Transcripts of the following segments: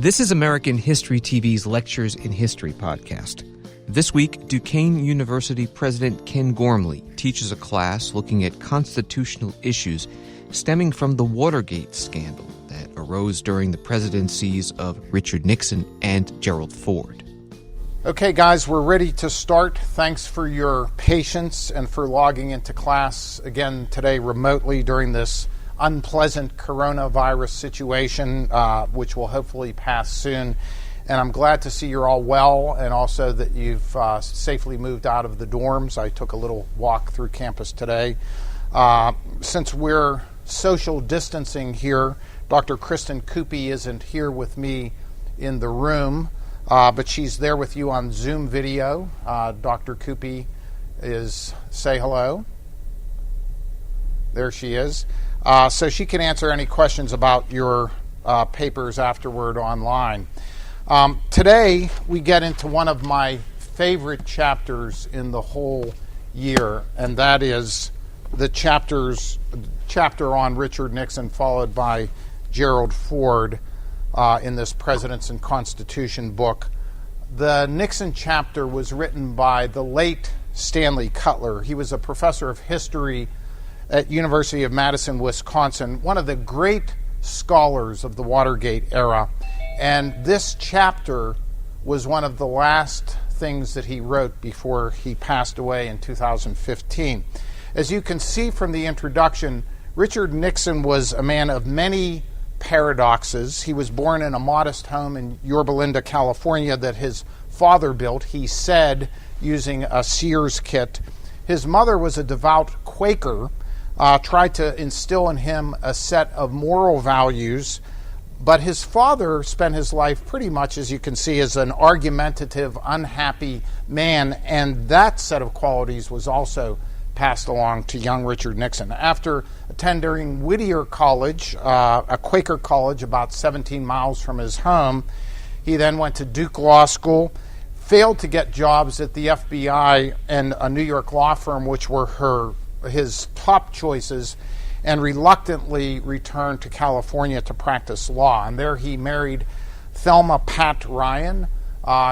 This is American History TV's Lectures in History podcast. This week, Duquesne University President Ken Gormley teaches a class looking at constitutional issues stemming from the Watergate scandal that arose during the presidencies of Richard Nixon and Gerald Ford. Okay, guys, we're ready to start. Thanks for your patience and for logging into class again today remotely during this unpleasant coronavirus situation, which will hopefully pass soon. And I'm glad to see you're all well, and also that you've safely moved out of the dorms. I took a little walk through campus today. Since we're social distancing here, Dr. Kristen Coopy isn't here with me in the room, but she's there with you on Zoom video. Dr. Coopy say hello. There she is. So she can answer any questions about your papers afterward online. Today, we get into one of my favorite chapters in the whole year, and that is the chapter on Richard Nixon, followed by Gerald Ford in this Presidents and Constitution book. The Nixon chapter was written by the late Stanley Cutler. He was a professor of history at University of Madison, Wisconsin, one of the great scholars of the Watergate era. And this chapter was one of the last things that he wrote before he passed away in 2015. As you can see from the introduction, Richard Nixon was a man of many paradoxes. He was born in a modest home in Yorba Linda, California, that his father built, he said, using a Sears kit. His mother was a devout Quaker, tried to instill in him a set of moral values, but his father spent his life pretty much, as you can see, as an argumentative, unhappy man, and that set of qualities was also passed along to young Richard Nixon. After attending Whittier College, a Quaker college about 17 miles from his home, he then went to Duke Law School, failed to get jobs at the FBI and a New York law firm, which were his top choices, and reluctantly returned to California to practice law. And there he married Thelma Pat Ryan.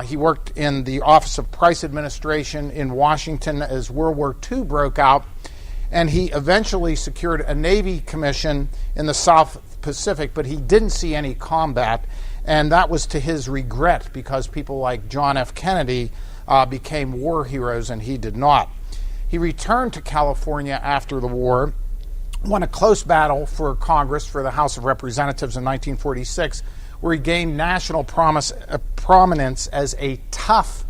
He worked in the Office of Price Administration in Washington as World War II broke out, and he eventually secured a Navy commission in the South Pacific, but he didn't see any combat, and that was to his regret, because people like John F. Kennedy became war heroes and he did not. He returned to California after the war, won a close battle for Congress, for the House of Representatives in 1946, where he gained national prominence as a tough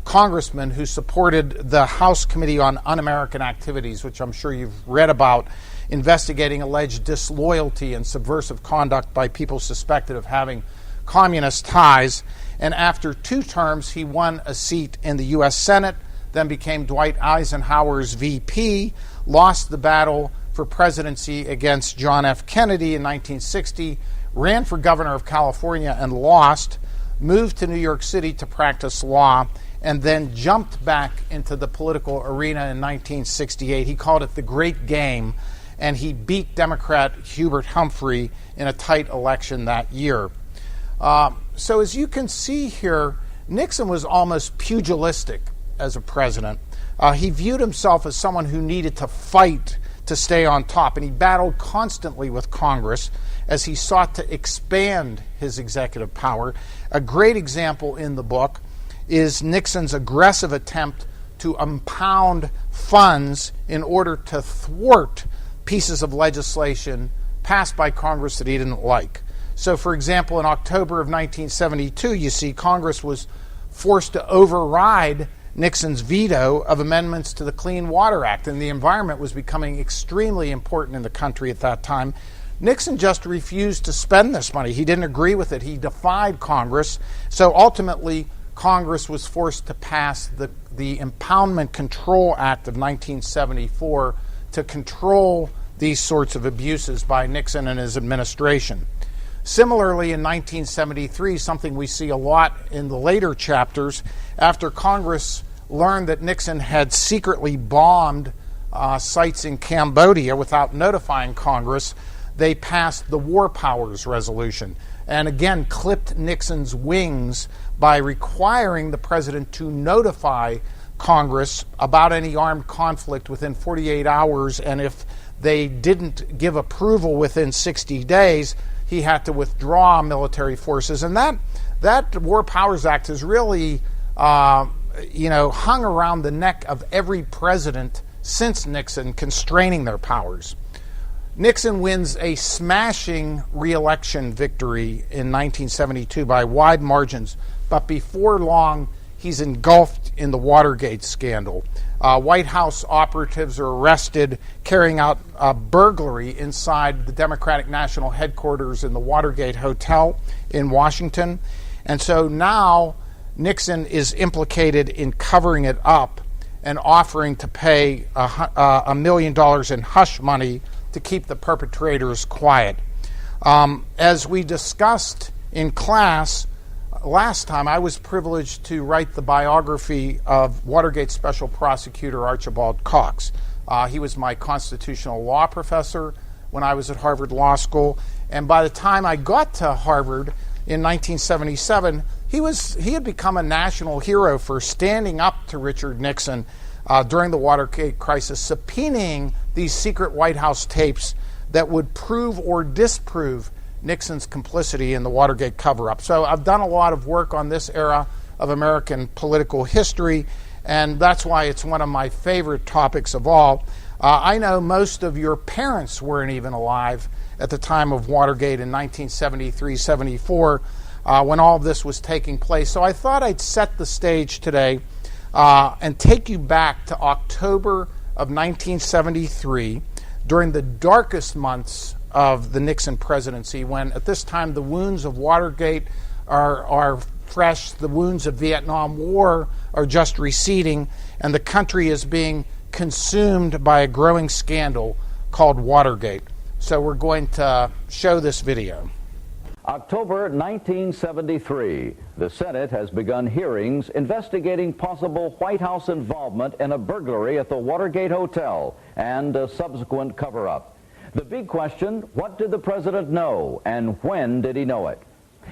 congressman who supported the House Committee on Un-American Activities, which I'm sure you've read about, investigating alleged disloyalty and subversive conduct by people suspected of having communist ties. And after 2 terms, he won a seat in the U.S. Senate, then became Dwight Eisenhower's VP, lost the battle for presidency against John F. Kennedy in 1960, ran for governor of California and lost, moved to New York City to practice law, and then jumped back into the political arena in 1968. He called it the Great Game, and he beat Democrat Hubert Humphrey in a tight election that year. So as you can see here, Nixon was almost pugilistic as a president. He viewed himself as someone who needed to fight to stay on top, and he battled constantly with Congress as he sought to expand his executive power. A great example in the book is Nixon's aggressive attempt to impound funds in order to thwart pieces of legislation passed by Congress that he didn't like. So, for example, in October of 1972, you see Congress was forced to override Nixon's veto of amendments to the Clean Water Act, and the environment was becoming extremely important in the country at that time. Nixon just refused to spend this money. He didn't agree with it. He defied Congress. So ultimately, Congress was forced to pass the Impoundment Control Act of 1974 to control these sorts of abuses by Nixon and his administration. Similarly, in 1973, something we see a lot in the later chapters, after Congress learned that Nixon had secretly bombed sites in Cambodia without notifying Congress, they passed the War Powers Resolution, and again clipped Nixon's wings by requiring the president to notify Congress about any armed conflict within 48 hours, and if they didn't give approval within 60 days, he had to withdraw military forces. And that War Powers Act has really hung around the neck of every president since Nixon, constraining their powers. Nixon wins a smashing re-election victory in 1972 by wide margins, but before long, he's engulfed in the Watergate scandal. White House operatives are arrested carrying out a burglary inside the Democratic National Headquarters in the Watergate Hotel in Washington. And so now Nixon is implicated in covering it up and offering to pay $1 million in hush money to keep the perpetrators quiet. As we discussed in class last time, I was privileged to write the biography of Watergate Special Prosecutor Archibald Cox. He was my constitutional law professor when I was at Harvard Law School, and by the time I got to Harvard in 1977, he had become a national hero for standing up to Richard Nixon during the Watergate crisis, subpoenaing these secret White House tapes that would prove or disprove Nixon's complicity in the Watergate cover-up. So I've done a lot of work on this era of American political history, and that's why it's one of my favorite topics of all. I know most of your parents weren't even alive at the time of Watergate in 1973-74 when all of this was taking place. So I thought I'd set the stage today and take you back to October of 1973, during the darkest months of the Nixon presidency, when at this time the wounds of Watergate are fresh, the wounds of Vietnam War are just receding, and the country is being consumed by a growing scandal called Watergate. So we're going to show this video. October 1973, the Senate has begun hearings investigating possible White House involvement in a burglary at the Watergate Hotel and a subsequent cover-up. The big question, what did the president know and when did he know it?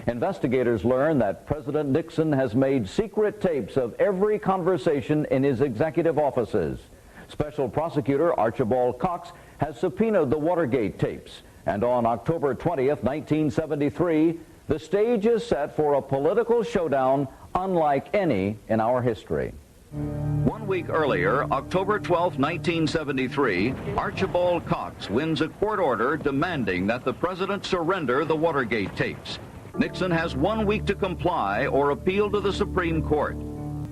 Investigators learn that President Nixon has made secret tapes of every conversation in his executive offices. Special Prosecutor Archibald Cox has subpoenaed the Watergate tapes. And on October 20th, 1973, the stage is set for a political showdown unlike any in our history. 1 week earlier, October 12, 1973, Archibald Cox wins a court order demanding that the president surrender the Watergate tapes. Nixon has 1 week to comply or appeal to the Supreme Court.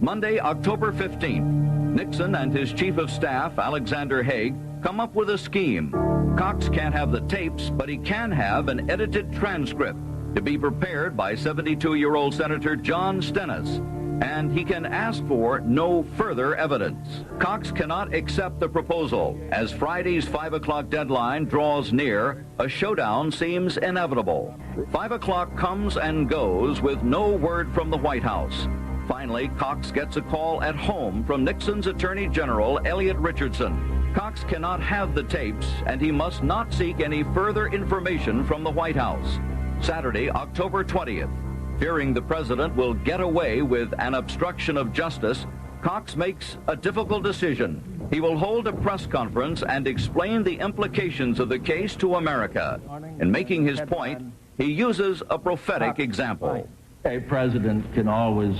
Monday, October 15th, Nixon and his chief of staff, Alexander Haig, come up with a scheme. Cox can't have the tapes, but he can have an edited transcript to be prepared by 72-year-old Senator John Stennis, and he can ask for no further evidence. Cox cannot accept the proposal. As Friday's 5 o'clock deadline draws near, a showdown seems inevitable. 5 o'clock comes and goes with no word from the White House. Finally, Cox gets a call at home from Nixon's Attorney General, Elliot Richardson. Cox cannot have the tapes, and he must not seek any further information from the White House. Saturday, October 20th. Fearing the president will get away with an obstruction of justice, Cox makes a difficult decision. He will hold a press conference and explain the implications of the case to America. In making his point, he uses a prophetic example. A president can always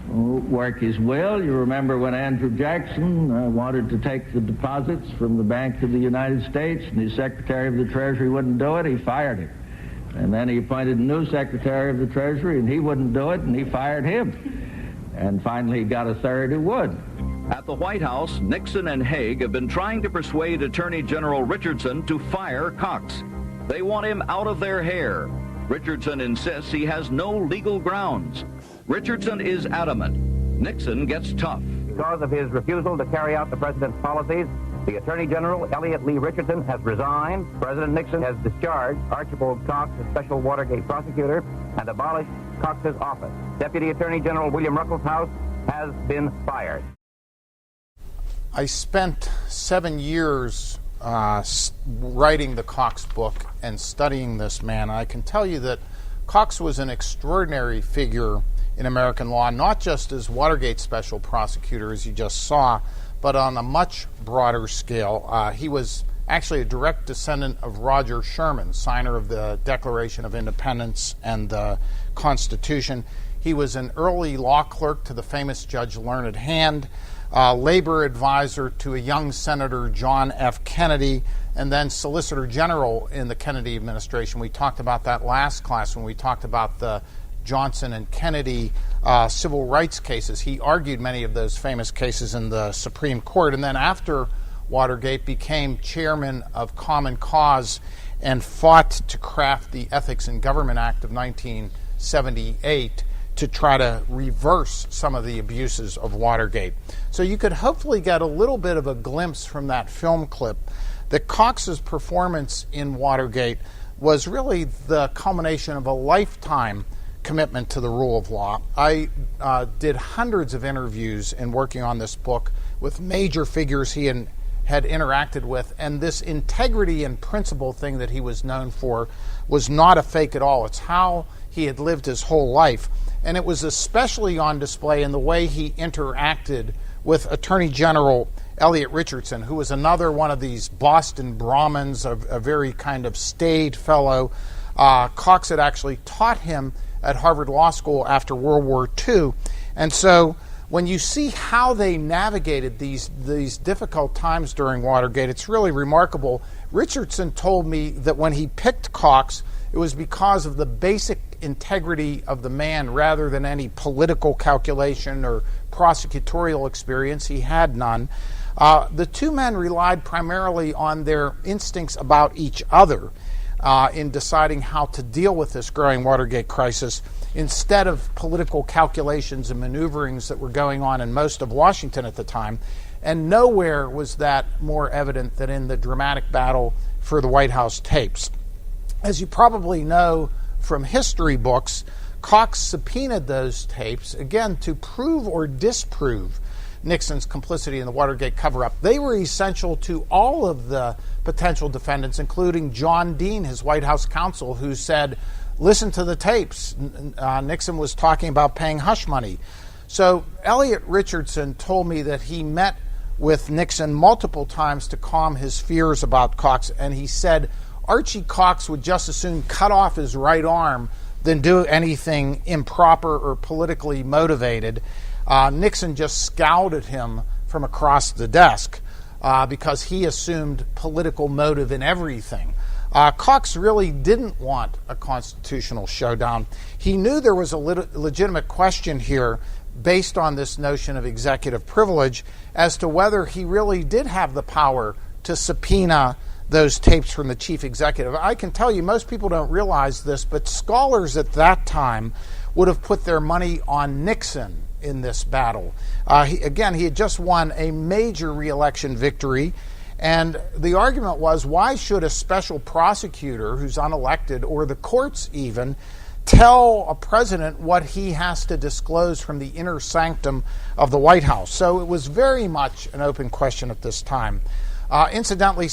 work his will. You remember when Andrew Jackson wanted to take the deposits from the Bank of the United States, and his Secretary of the Treasury wouldn't do it, he fired him. And then he appointed a new Secretary of the Treasury, and he wouldn't do it, and he fired him. And finally he got a third who would. At the White House, Nixon and Haig have been trying to persuade Attorney General Richardson to fire Cox. They want him out of their hair. Richardson insists he has no legal grounds. Richardson is adamant. Nixon gets tough. Because of his refusal to carry out the president's policies, the Attorney General, Elliot Lee Richardson, has resigned. President Nixon has discharged Archibald Cox, the special Watergate prosecutor, and abolished Cox's office. Deputy Attorney General William Ruckelshaus has been fired. I spent 7 years writing the Cox book and studying this man. I can tell you that Cox was an extraordinary figure in American law, not just as Watergate special prosecutor, as you just saw, but on a much broader scale. He was actually a direct descendant of Roger Sherman, signer of the Declaration of Independence and the Constitution. He was an early law clerk to the famous Judge Learned Hand, labor advisor to a young Senator John F. Kennedy, and then Solicitor General in the Kennedy administration. We talked about that last class when we talked about the Johnson and Kennedy civil rights cases. He argued many of those famous cases in the Supreme Court, and then after Watergate became chairman of Common Cause and fought to craft the Ethics in Government Act of 1978 to try to reverse some of the abuses of Watergate. So you could hopefully get a little bit of a glimpse from that film clip that Cox's performance in Watergate was really the culmination of a lifetime commitment to the rule of law. I did hundreds of interviews in working on this book with major figures he had interacted with, and this integrity and principle thing that he was known for was not a fake at all. It's how he had lived his whole life, and it was especially on display in the way he interacted with Attorney General Elliot Richardson, who was another one of these Boston Brahmins, a very kind of staid fellow. Cox had actually taught him at Harvard Law School after World War II, and so when you see how they navigated these difficult times during Watergate, it's really remarkable. Richardson told me that when he picked Cox, it was because of the basic integrity of the man rather than any political calculation or prosecutorial experience. He had none. The two men relied primarily on their instincts about each other in deciding how to deal with this growing Watergate crisis, instead of political calculations and maneuverings that were going on in most of Washington at the time. And nowhere was that more evident than in the dramatic battle for the White House tapes. As you probably know from history books, Cox subpoenaed those tapes, again, to prove or disprove Nixon's complicity in the Watergate cover-up. They were essential to all of the potential defendants, including John Dean, his White House counsel, who said, listen to the tapes. Nixon was talking about paying hush money. So Elliot Richardson told me that he met with Nixon multiple times to calm his fears about Cox, and he said Archie Cox would just as soon cut off his right arm than do anything improper or politically motivated. Nixon just scowled at him from across the desk because he assumed political motive in everything. Cox really didn't want a constitutional showdown. He knew there was a legitimate question here based on this notion of executive privilege as to whether he really did have the power to subpoena those tapes from the chief executive. I can tell you, most people don't realize this, but scholars at that time would have put their money on Nixon in this battle. He had just won a major re-election victory, and the argument was, why should a special prosecutor who's unelected, or the courts even, tell a president what he has to disclose from the inner sanctum of the White House? So it was very much an open question at this time. Incidentally,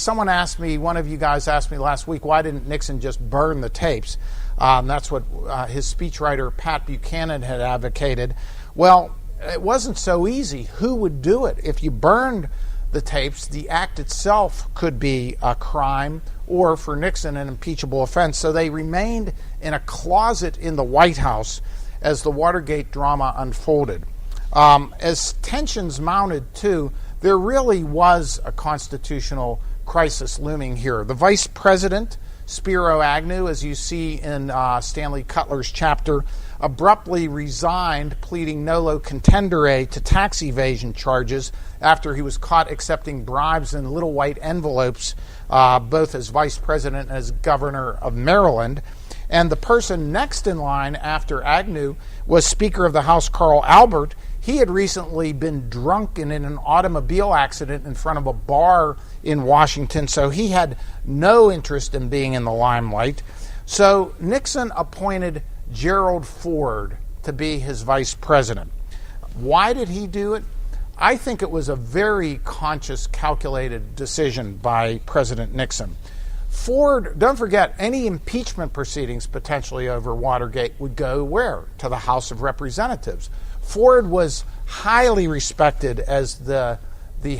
one of you guys asked me last week, why didn't Nixon just burn the tapes? That's what his speechwriter Pat Buchanan had advocated. Well, it wasn't so easy. Who would do it? If you burned the tapes, the act itself could be a crime, or for Nixon, an impeachable offense. So they remained in a closet in the White House as the Watergate drama unfolded. As tensions mounted, too, there really was a constitutional crisis looming here. The vice president, Spiro Agnew, as you see in Stanley Cutler's chapter, abruptly resigned, pleading nolo contendere to tax evasion charges after he was caught accepting bribes in little white envelopes, both as vice president and as governor of Maryland. And the person next in line after Agnew was Speaker of the House Carl Albert. He had recently been drunk in an automobile accident in front of a bar in Washington, so he had no interest in being in the limelight. So Nixon appointed Gerald Ford to be his vice president. Why did he do it? I think it was a very conscious, calculated decision by President Nixon. Ford, don't forget, any impeachment proceedings potentially over Watergate would go where? To the House of Representatives. Ford was highly respected as the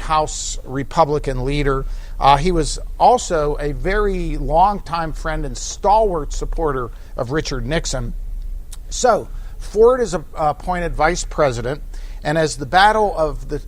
House Republican leader. He was also a very longtime friend and stalwart supporter of Richard Nixon. So Ford is appointed vice president, and as the battle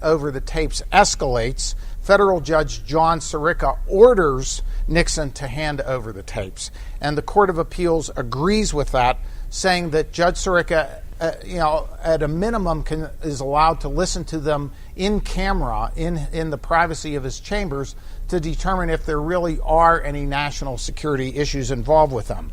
over the tapes escalates, federal judge John Sirica orders Nixon to hand over the tapes. And the Court of Appeals agrees with that, saying that Judge Sirica, at a minimum is allowed to listen to them in camera, in the privacy of his chambers, to determine if there really are any national security issues involved with them.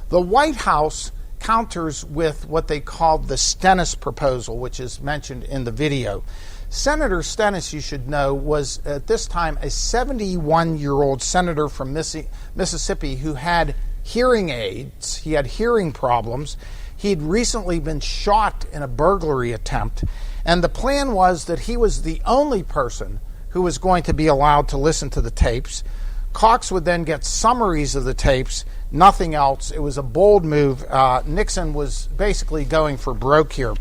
The White House counters with what they called the Stennis proposal, which is mentioned in the video. Senator Stennis, you should know, was at this time a 71-year-old senator from Mississippi who had hearing aids. He had hearing problems. He'd recently been shot in a burglary attempt, and the plan was that he was the only person who was going to be allowed to listen to the tapes. Cox would then get summaries of the tapes, nothing else. It was a bold move. Nixon was basically going for broke here.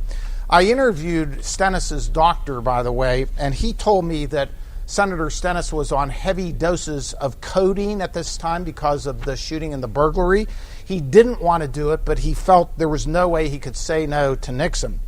I interviewed Stennis's doctor, by the way, and he told me that Senator Stennis was on heavy doses of codeine at this time because of the shooting and the burglary. He didn't want to do it, but he felt there was no way he could say no to Nixon.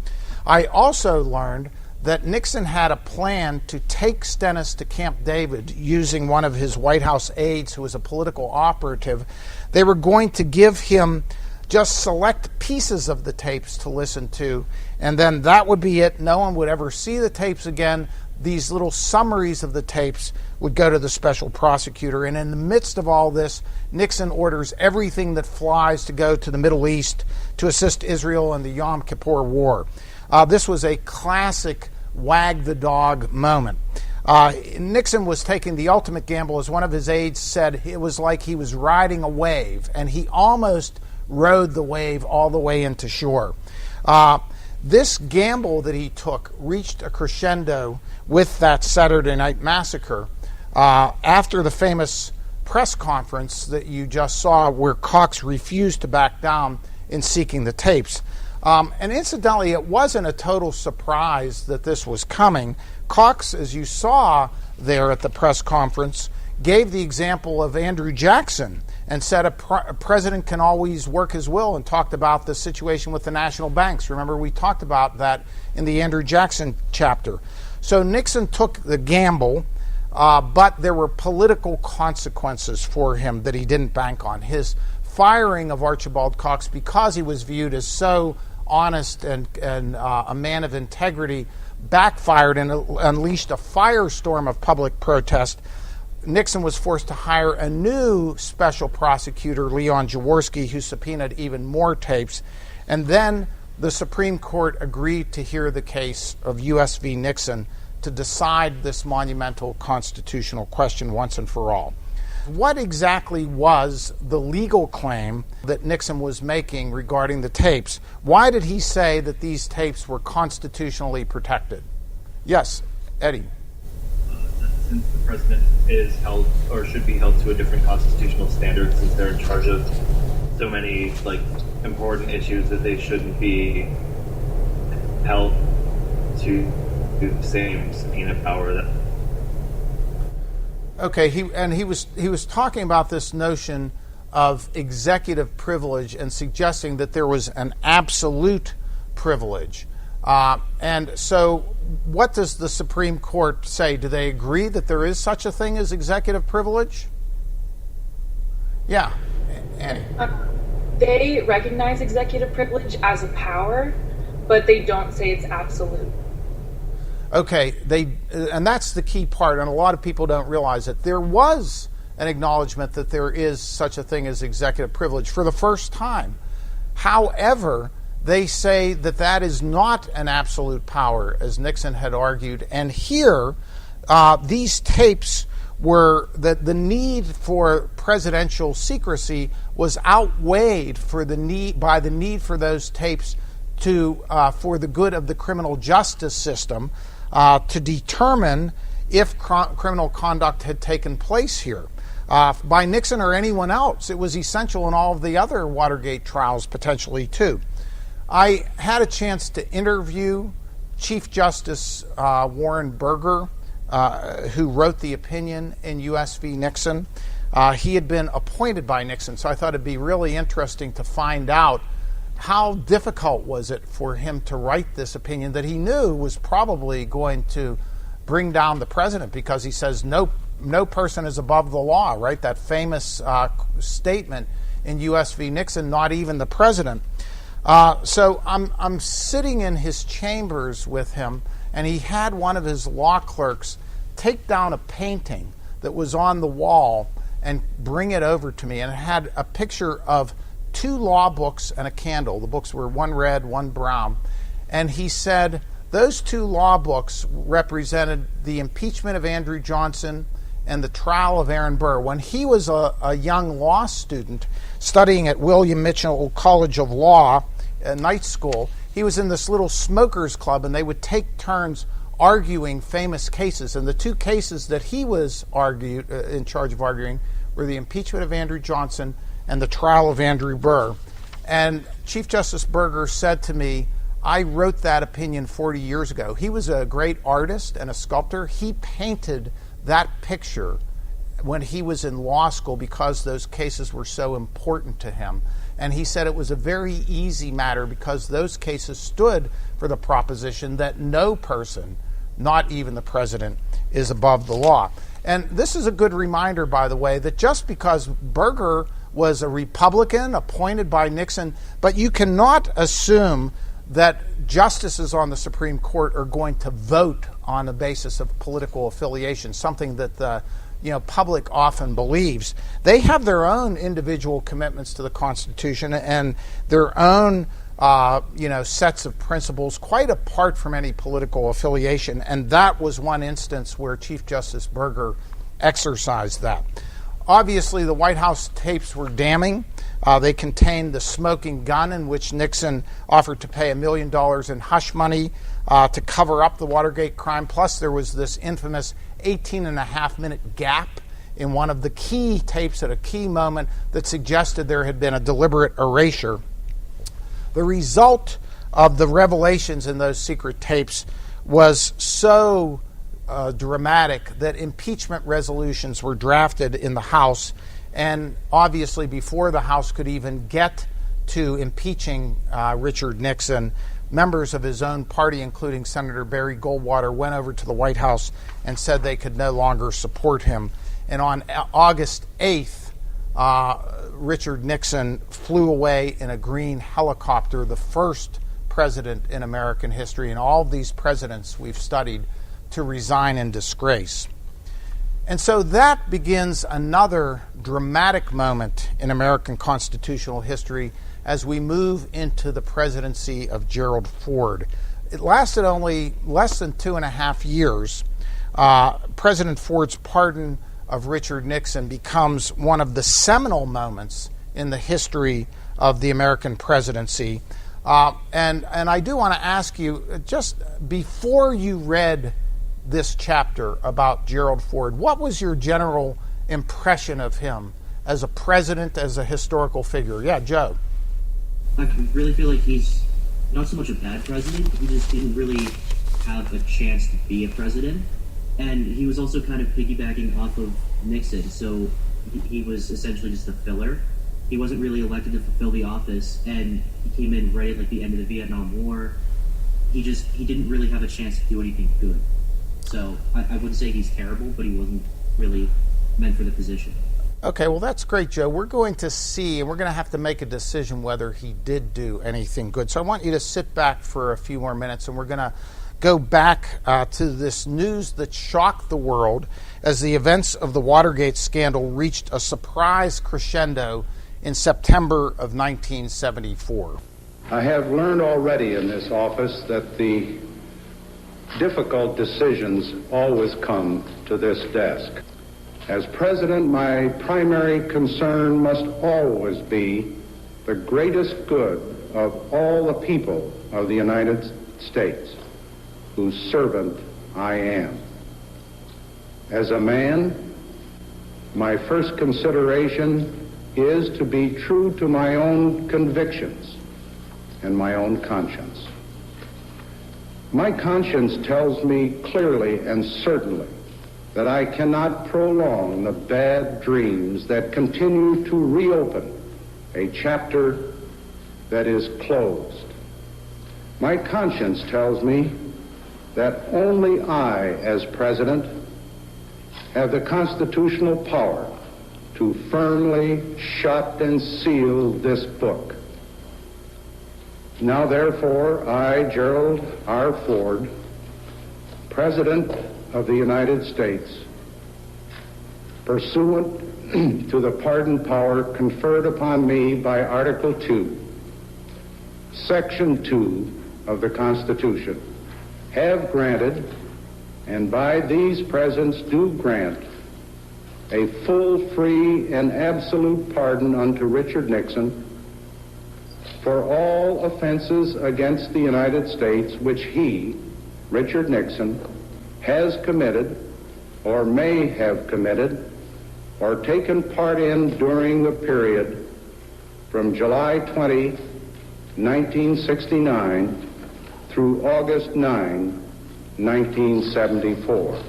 I also learned that Nixon had a plan to take Stennis to Camp David using one of his White House aides who was a political operative. They were going to give him just select pieces of the tapes to listen to, and then that would be it. No one would ever see the tapes again. These little summaries of the tapes would go to the special prosecutor. And in the midst of all this, Nixon orders everything that flies to go to the Middle East to assist Israel in the Yom Kippur War. This was a classic wag the dog moment. Nixon was taking the ultimate gamble. As one of his aides said, it was like he was riding a wave, and he almost rode the wave all the way into shore. This gamble that he took reached a crescendo with that Saturday Night Massacre after the famous press conference that you just saw where Cox refused to back down in seeking the tapes. And incidentally, it wasn't a total surprise that this was coming. Cox, as you saw there at the press conference, gave the example of Andrew Jackson and said a president can always work his will, and talked about the situation with the national banks. Remember, we talked about that in the Andrew Jackson chapter. So Nixon took the gamble, but there were political consequences for him that he didn't bank on. His firing of Archibald Cox, because he was viewed as so honest and a man of integrity, backfired and unleashed a firestorm of public protest. Nixon was forced to hire a new special prosecutor, Leon Jaworski, who subpoenaed even more tapes. And then the Supreme Court agreed to hear the case of U.S. v. Nixon to decide this monumental constitutional question once and for all. What exactly was the legal claim that Nixon was making regarding the tapes? Why did he say that these tapes were constitutionally protected? Yes, Eddie. Since the president is held or should be held to a different constitutional standard, since they're in charge of so many important issues, that they shouldn't be held to the same subpoena power that. Okay, he was talking about this notion of executive privilege and suggesting that there was an absolute privilege. And so what does the Supreme Court say? Do they agree that there is such a thing as executive privilege? Yeah, Annie. They recognize executive privilege as a power, but they don't say it's absolute. Okay, and that's the key part, and a lot of people don't realize it. There was an acknowledgement that there is such a thing as executive privilege for the first time. However, they say that that is not an absolute power, as Nixon had argued. And here, these tapes were that the need for presidential secrecy was outweighed by the need for those tapes for the good of the criminal justice system. to determine if criminal conduct had taken place here by Nixon or anyone else. It was essential in all of the other Watergate trials potentially too. I had a chance to interview Chief Justice Warren Burger, who wrote the opinion in U.S. v. Nixon. He had been appointed by Nixon, so I thought it'd be really interesting to find out how difficult was it for him to write this opinion that he knew was probably going to bring down the president, because he says no person is above the law, right? That famous statement in U.S. v. Nixon, not even the president. So I'm sitting in his chambers with him, and he had one of his law clerks take down a painting that was on the wall and bring it over to me, and it had a picture of 2 law books and a candle. The books were one red, one brown. And he said those 2 law books represented the impeachment of Andrew Johnson and the trial of Aaron Burr. When he was a young law student studying at William Mitchell College of Law, night school, he was in this little smokers club, and they would take turns arguing famous cases. And the 2 cases that he was in charge of arguing were the impeachment of Andrew Johnson and the trial of Andrew Burr. And Chief Justice Burger said to me, I wrote that opinion 40 years ago. He was a great artist and a sculptor. He painted that picture when he was in law school because those cases were so important to him. And he said it was a very easy matter because those cases stood for the proposition that no person, not even the president, is above the law. And this is a good reminder, by the way, that just because Burger was a Republican appointed by Nixon, but you cannot assume that justices on the Supreme Court are going to vote on the basis of political affiliation, something that the public often believes. They have their own individual commitments to the Constitution and their own sets of principles quite apart from any political affiliation, and that was one instance where Chief Justice Burger exercised that. Obviously, the White House tapes were damning. They contained the smoking gun in which Nixon offered to pay $1 million in hush money to cover up the Watergate crime. Plus, there was this infamous 18-and-a-half-minute gap in one of the key tapes at a key moment that suggested there had been a deliberate erasure. The result of the revelations in those secret tapes was so dramatic that impeachment resolutions were drafted in the House, and obviously before the House could even get to impeaching Richard Nixon, members of his own party, including Senator Barry Goldwater, went over to the White House and said they could no longer support him. And on August 8th, Richard Nixon flew away in a green helicopter, the first president in American history, and all of these presidents we've studied, to resign in disgrace. And so that begins another dramatic moment in American constitutional history as we move into the presidency of Gerald Ford. It lasted only less than 2.5 years. President Ford's pardon of Richard Nixon becomes one of the seminal moments in the history of the American presidency. And I do want to ask you, just before you read this chapter about Gerald Ford, what was your general impression of him as a president, as a historical figure? Yeah, Joe. I really feel like he's not so much a bad president, he just didn't really have a chance to be a president. And he was also kind of piggybacking off of Nixon, so he was essentially just a filler. He wasn't really elected to fulfill the office, and he came in right at the end of the Vietnam War. He didn't really have a chance to do anything good. So I wouldn't say he's terrible, but he wasn't really meant for the position. Okay, well, that's great, Joe. We're going to see, and we're going to have to make a decision whether he did do anything good. So I want you to sit back for a few more minutes, and we're going to go back to this news that shocked the world as the events of the Watergate scandal reached a surprise crescendo in September of 1974. I have learned already in this office that the difficult decisions always come to this desk. As president, my primary concern must always be the greatest good of all the people of the United States, whose servant I am. As a man, my first consideration is to be true to my own convictions and my own conscience. My conscience tells me clearly and certainly that I cannot prolong the bad dreams that continue to reopen a chapter that is closed. My conscience tells me that only I, as president, have the constitutional power to firmly shut and seal this book. Now, therefore, I, Gerald R. Ford, President of the United States, pursuant to the pardon power conferred upon me by Article 2, Section 2 of the Constitution, have granted, and by these presents do grant, a full, free, and absolute pardon unto Richard Nixon for all offenses against the United States which he, Richard Nixon, has committed or may have committed or taken part in during the period from July 20, 1969 through August 9, 1974.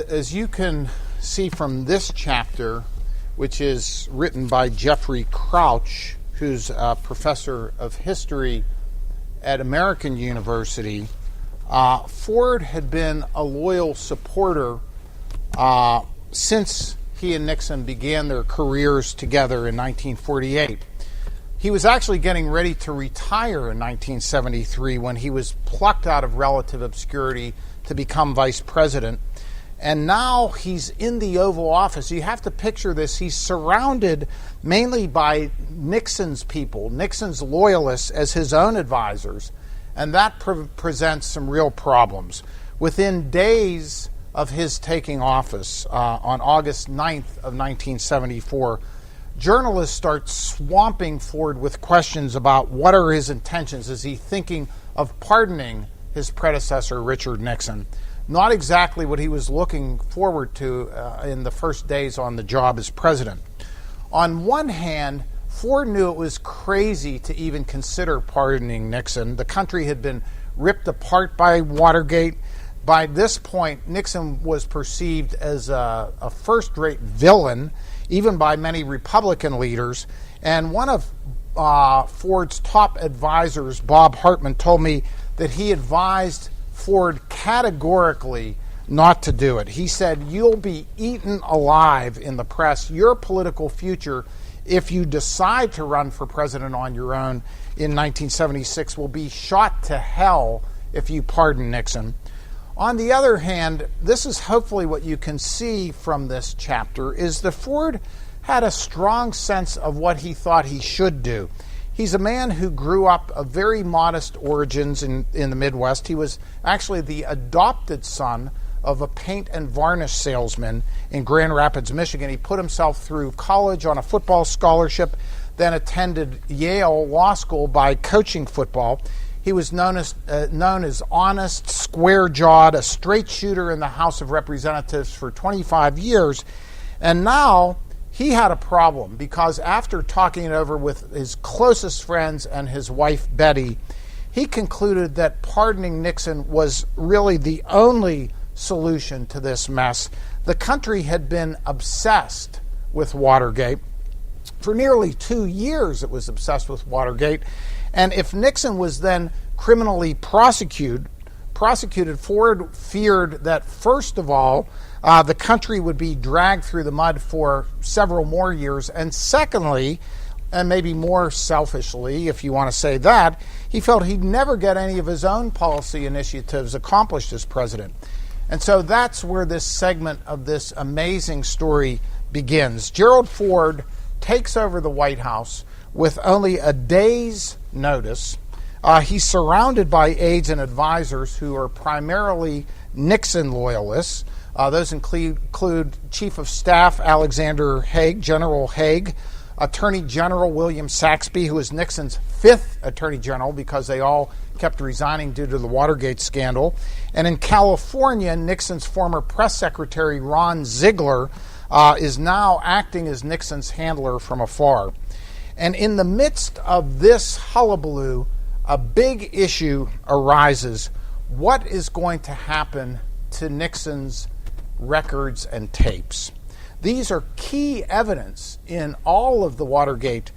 As you can see from this chapter, which is written by Jeffrey Crouch, who's a professor of history at American University, Ford had been a loyal supporter since he and Nixon began their careers together in 1948. He was actually getting ready to retire in 1973 when he was plucked out of relative obscurity to become vice president. And now he's in the Oval Office. You have to picture this. He's surrounded mainly by Nixon's people, Nixon's loyalists as his own advisors. And that presents some real problems. Within days of his taking office, on August 9th of 1974, journalists start swamping Ford with questions about what are his intentions. Is he thinking of pardoning his predecessor, Richard Nixon? Not exactly what he was looking forward to in the first days on the job as president. On one hand, Ford knew it was crazy to even consider pardoning Nixon. The country had been ripped apart by Watergate. By this point, Nixon was perceived as a first-rate villain, even by many Republican leaders. And one of Ford's top advisors, Bob Hartman, told me that he advised Ford categorically not to do it. He said, "You'll be eaten alive in the press. Your political future, if you decide to run for president on your own in 1976, will be shot to hell if you pardon Nixon." On the other hand, this is hopefully what you can see from this chapter, is that Ford had a strong sense of what he thought he should do. He's a man who grew up of very modest origins in the Midwest. He was actually the adopted son of a paint and varnish salesman in Grand Rapids, Michigan. He put himself through college on a football scholarship, then attended Yale Law School by coaching football. He was known as honest, square-jawed, a straight shooter in the House of Representatives for 25 years. And now he had a problem, because after talking it over with his closest friends and his wife, Betty, he concluded that pardoning Nixon was really the only solution to this mess. The country had been obsessed with Watergate. For nearly 2 years it was obsessed with Watergate. And if Nixon was then criminally prosecuted, Ford feared that, first of all, the country would be dragged through the mud for several more years. And secondly, and maybe more selfishly, if you want to say that, he felt he'd never get any of his own policy initiatives accomplished as president. And so that's where this segment of this amazing story begins. Gerald Ford takes over the White House with only a day's notice. He's surrounded by aides and advisors who are primarily Nixon loyalists. Those include Chief of Staff Alexander Haig, General Haig, Attorney General William Saxby, who was Nixon's fifth Attorney General because they all kept resigning due to the Watergate scandal. And in California, Nixon's former press secretary, Ron Ziegler, is now acting as Nixon's handler from afar. And in the midst of this hullabaloo, a big issue arises. What is going to happen to Nixon's records and tapes? These are key evidence in all of the Watergate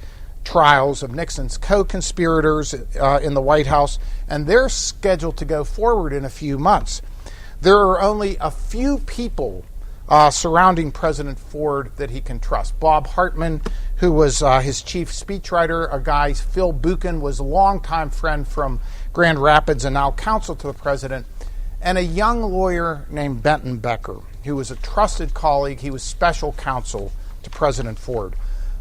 trials of Nixon's co-conspirators in the White House, and they're scheduled to go forward in a few months. There are only a few people surrounding President Ford that he can trust. Bob Hartman, who was his chief speechwriter, a guy, Phil Buchan, was a longtime friend from Grand Rapids and now counsel to the president, and a young lawyer named Benton Becker, who was a trusted colleague. He was special counsel to President Ford.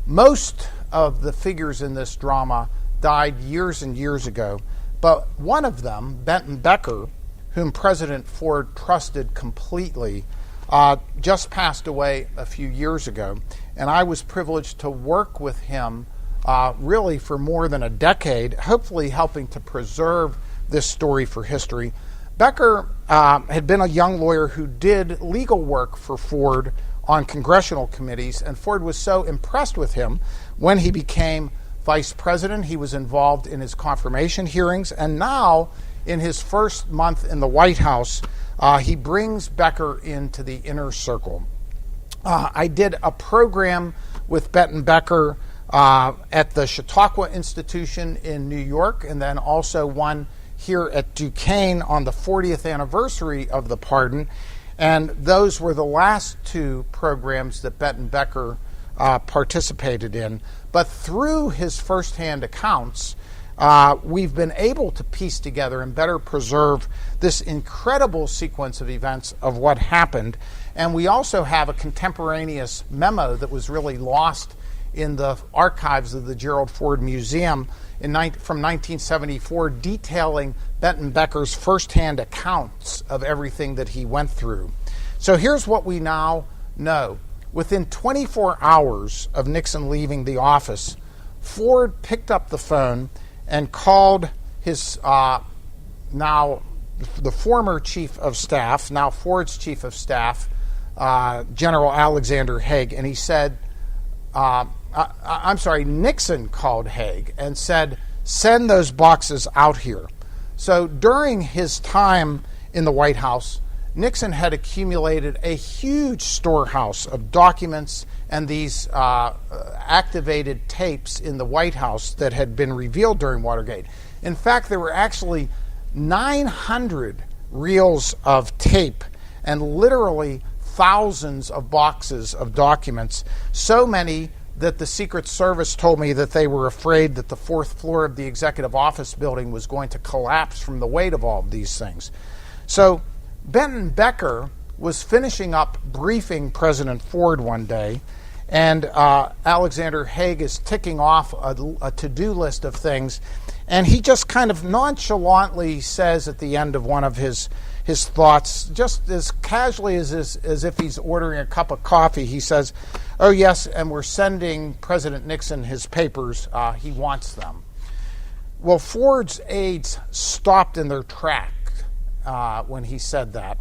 Most of the figures in this drama died years and years ago, but one of them, Benton Becker, whom President Ford trusted completely, just passed away a few years ago, and I was privileged to work with him really for more than a decade, hopefully helping to preserve this story for history. Becker had been a young lawyer who did legal work for Ford on congressional committees, and Ford was so impressed with him when he became vice president. He was involved in his confirmation hearings, and now in his first month in the White House, he brings Becker into the inner circle. I did a program with Benton Becker at the Chautauqua Institution in New York, and then also one here at Duquesne on the 40th anniversary of the pardon. And those were the last two programs that Benton Becker participated in. But through his firsthand accounts, we've been able to piece together and better preserve this incredible sequence of events of what happened. And we also have a contemporaneous memo that was really lost in the archives of the Gerald Ford Museum from 1974, detailing Benton Becker's firsthand accounts of everything that he went through. So here's what we now know. Within 24 hours of Nixon leaving the office, Ford picked up the phone and called his now the former chief of staff, now Ford's chief of staff, General Alexander Haig, and he said, Nixon called Haig and said, send those boxes out here. So during his time in the White House, Nixon had accumulated a huge storehouse of documents and these activated tapes in the White House that had been revealed during Watergate. In fact, there were actually 900 reels of tape and literally thousands of boxes of documents, so many that the Secret Service told me that they were afraid that the fourth floor of the Executive Office building was going to collapse from the weight of all of these things. So Benton Becker was finishing up briefing President Ford one day, and Alexander Haig is ticking off a to-do list of things, and he just kind of nonchalantly says at the end of one of his thoughts, just as casually as if he's ordering a cup of coffee, he says, "Oh yes, and we're sending President Nixon his papers. He wants them." Well, Ford's aides stopped in their track when he said that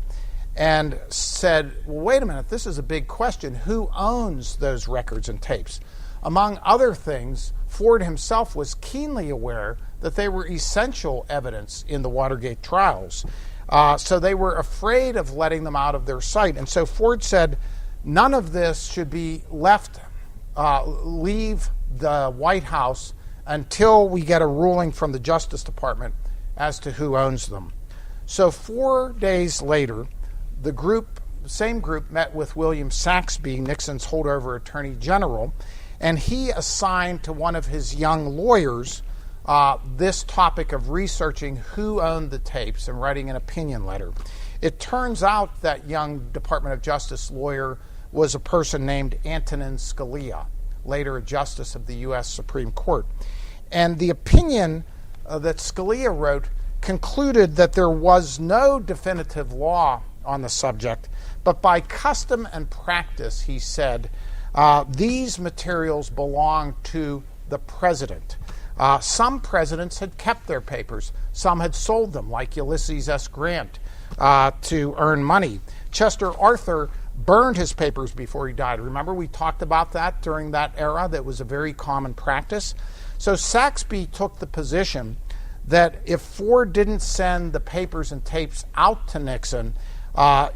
and said, well, wait a minute, this is a big question. Who owns those records and tapes? Among other things, Ford himself was keenly aware that they were essential evidence in the Watergate trials. So they were afraid of letting them out of their sight. And so Ford said, none of this should be leave the White House until we get a ruling from the Justice Department as to who owns them. So 4 days later, the same group met with William Saxby, Nixon's holdover Attorney General, and he assigned to one of his young lawyers this topic of researching who owned the tapes and writing an opinion letter. It turns out that young Department of Justice lawyer was a person named Antonin Scalia, later a justice of the U.S. Supreme Court. And the opinion that Scalia wrote concluded that there was no definitive law on the subject, but by custom and practice, he said, These materials belonged to the president. Some presidents had kept their papers. Some had sold them, like Ulysses S. Grant, to earn money. Chester Arthur burned his papers before he died. Remember, we talked about that during that era. That was a very common practice. So Saxby took the position that if Ford didn't send the papers and tapes out to Nixon,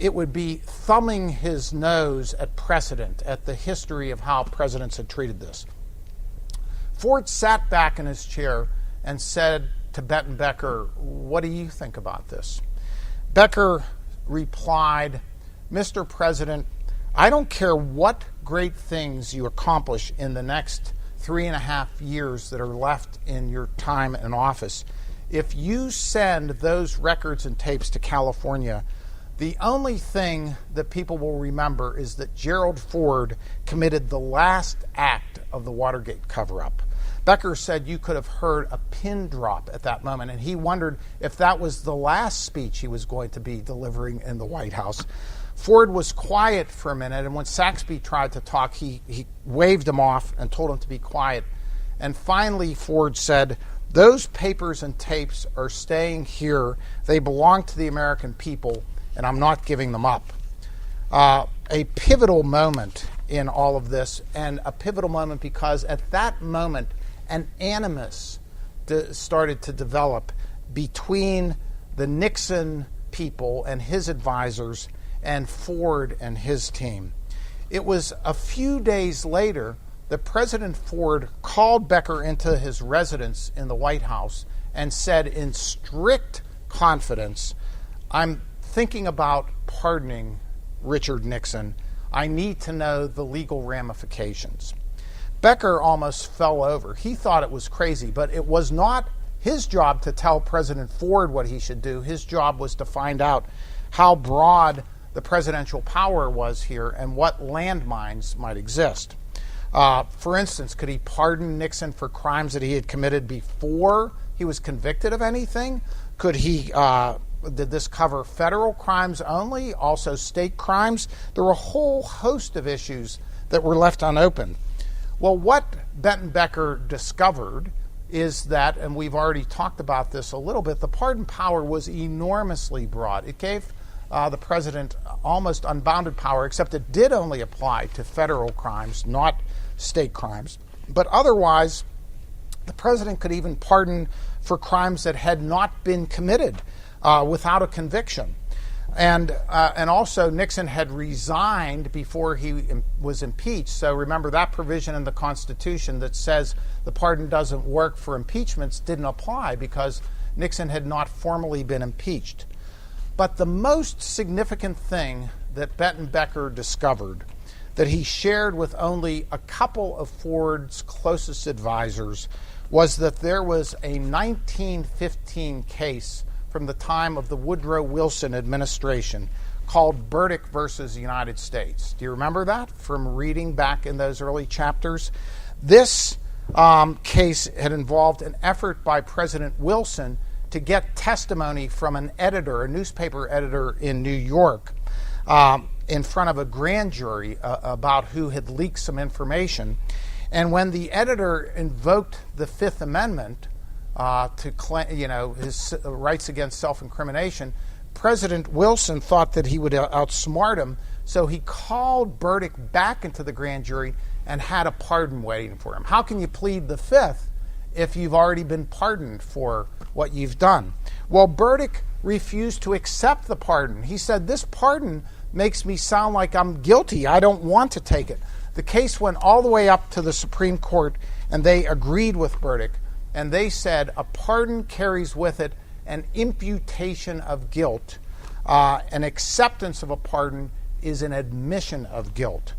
it would be thumbing his nose at precedent, at the history of how presidents had treated this. Ford sat back in his chair and said to Benton Becker, "What do you think about this?" Becker replied, "Mr. President, I don't care what great things you accomplish in the next 3.5 years that are left in your time in office. If you send those records and tapes to California, the only thing that people will remember is that Gerald Ford committed the last act of the Watergate cover-up." Becker said you could have heard a pin drop at that moment, and he wondered if that was the last speech he was going to be delivering in the White House. Ford was quiet for a minute, and when Saxby tried to talk, he waved him off and told him to be quiet. And finally, Ford said, "Those papers and tapes are staying here. They belong to the American people, and I'm not giving them up." A pivotal moment in all of this, and a pivotal moment because at that moment, an animus started to develop between the Nixon people and his advisors and Ford and his team. It was a few days later that President Ford called Becker into his residence in the White House and said in strict confidence, "I'm thinking about pardoning Richard Nixon. I need to know the legal ramifications." Becker almost fell over. He thought it was crazy, but it was not his job to tell President Ford what he should do. His job was to find out how broad the presidential power was here and what landmines might exist. For instance, could he pardon Nixon for crimes that he had committed before he was convicted of anything? Could he, did this cover federal crimes only, also state crimes? There were a whole host of issues that were left unopened. Well, what Benton Becker discovered is that, and we've already talked about this a little bit, the pardon power was enormously broad. It gave the president almost unbounded power, except it did only apply to federal crimes, not state crimes. But otherwise, the president could even pardon for crimes that had not been committed without a conviction. And also Nixon had resigned before he was impeached. So remember, that provision in the Constitution that says the pardon doesn't work for impeachments didn't apply because Nixon had not formally been impeached. But the most significant thing that Benton Becker discovered that he shared with only a couple of Ford's closest advisors was that there was a 1915 case from the time of the Woodrow Wilson administration called Burdick versus United States. Do you remember that from reading back in those early chapters? This case had involved an effort by President Wilson to get testimony from an editor, a newspaper editor in New York, in front of a grand jury about who had leaked some information. And when the editor invoked the Fifth Amendment to claim, his rights against self-incrimination, President Wilson thought that he would outsmart him, so he called Burdick back into the grand jury and had a pardon waiting for him. How can you plead the Fifth if you've already been pardoned for what you've done? Well, Burdick refused to accept the pardon. He said, "This pardon makes me sound like I'm guilty. I don't want to take it." The case went all the way up to the Supreme Court, and they agreed with Burdick. And they said a pardon carries with it an imputation of guilt. An acceptance of a pardon is an admission of guilt.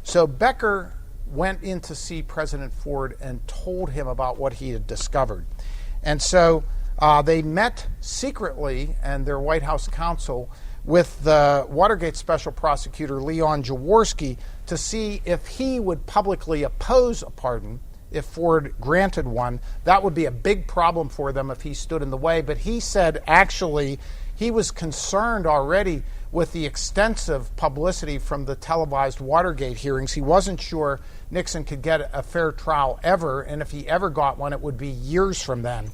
So Becker went in to see President Ford and told him about what he had discovered. And so they met secretly, and their White House counsel, with the Watergate special prosecutor Leon Jaworski to see if he would publicly oppose a pardon if Ford granted one. That would be a big problem for them if he stood in the way. But he said actually he was concerned already with the extensive publicity from the televised Watergate hearings, he wasn't sure Nixon could get a fair trial ever, and if he ever got one, it would be years from then.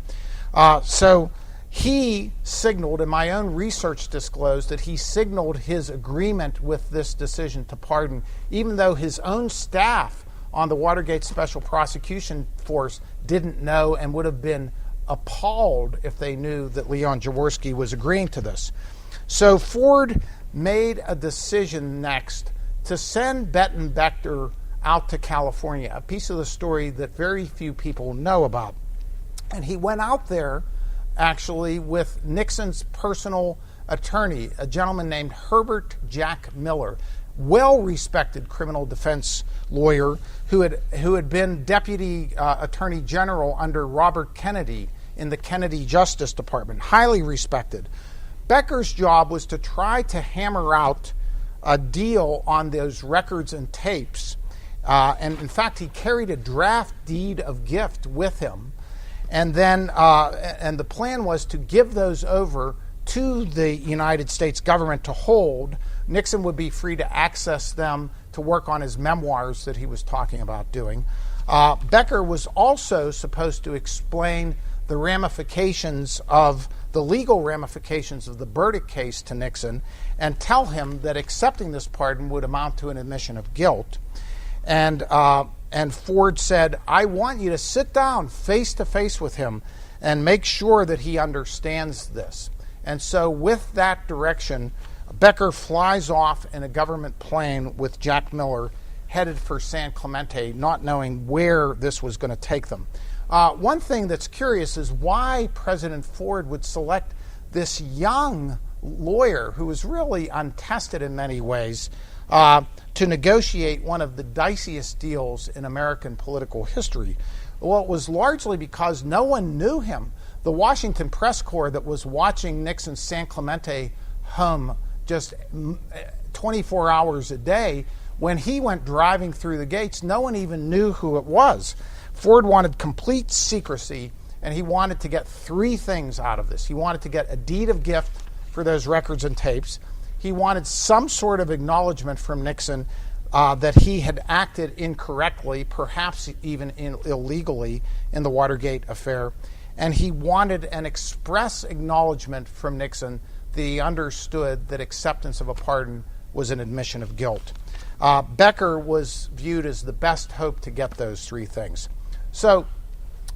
So he signaled, and my own research disclosed that he signaled his agreement with this decision to pardon, even though his own staff on the Watergate Special Prosecution Force didn't know and would have been appalled if they knew that Leon Jaworski was agreeing to this. So Ford made a decision next to send Benton Becker out to California, a piece of the story that very few people know about. And he went out there actually with Nixon's personal attorney, a gentleman named Herbert Jack Miller, well-respected criminal defense lawyer who had been Deputy Attorney General under Robert Kennedy in the Kennedy Justice Department, highly respected. Becker's job was to try to hammer out a deal on those records and tapes. And in fact, he carried a draft deed of gift with him. And then, and the plan was to give those over to the United States government to hold. Nixon would be free to access them to work on his memoirs that he was talking about doing. Becker was also supposed to explain the ramifications of the legal ramifications of the Burdick case to Nixon and tell him that accepting this pardon would amount to an admission of guilt. And Ford said, I want you to sit down face to face with him and make sure that he understands this. And so with that direction, Becker flies off in a government plane with Jack Miller headed for San Clemente, not knowing where this was going to take them. One thing that's curious is why President Ford would select this young lawyer who was really untested in many ways to negotiate one of the diciest deals in American political history. Well, it was largely because no one knew him. The Washington press corps that was watching Nixon's San Clemente home just 24 hours a day, when he went driving through the gates, no one even knew who it was. Ford wanted complete secrecy, and he wanted to get three things out of this. He wanted to get a deed of gift for those records and tapes. He wanted some sort of acknowledgement from Nixon that he had acted incorrectly, perhaps even illegally, in the Watergate affair. And he wanted an express acknowledgement from Nixon that he understood that acceptance of a pardon was an admission of guilt. Becker was viewed as the best hope to get those three things. So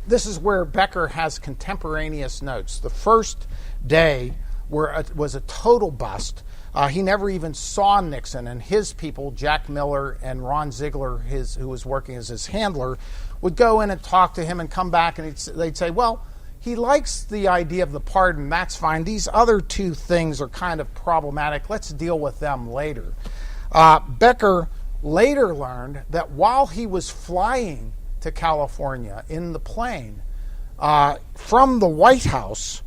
this is where Becker has contemporaneous notes. The first day was a total bust. He never even saw Nixon, and his people, Jack Miller and Ron Ziegler, who was working as his handler, would go in and talk to him and come back, and they'd say, well, he likes the idea of the pardon, that's fine. These other two things are kind of problematic. Let's deal with them later. Becker later learned that while he was flying to California in the plane, from the White House,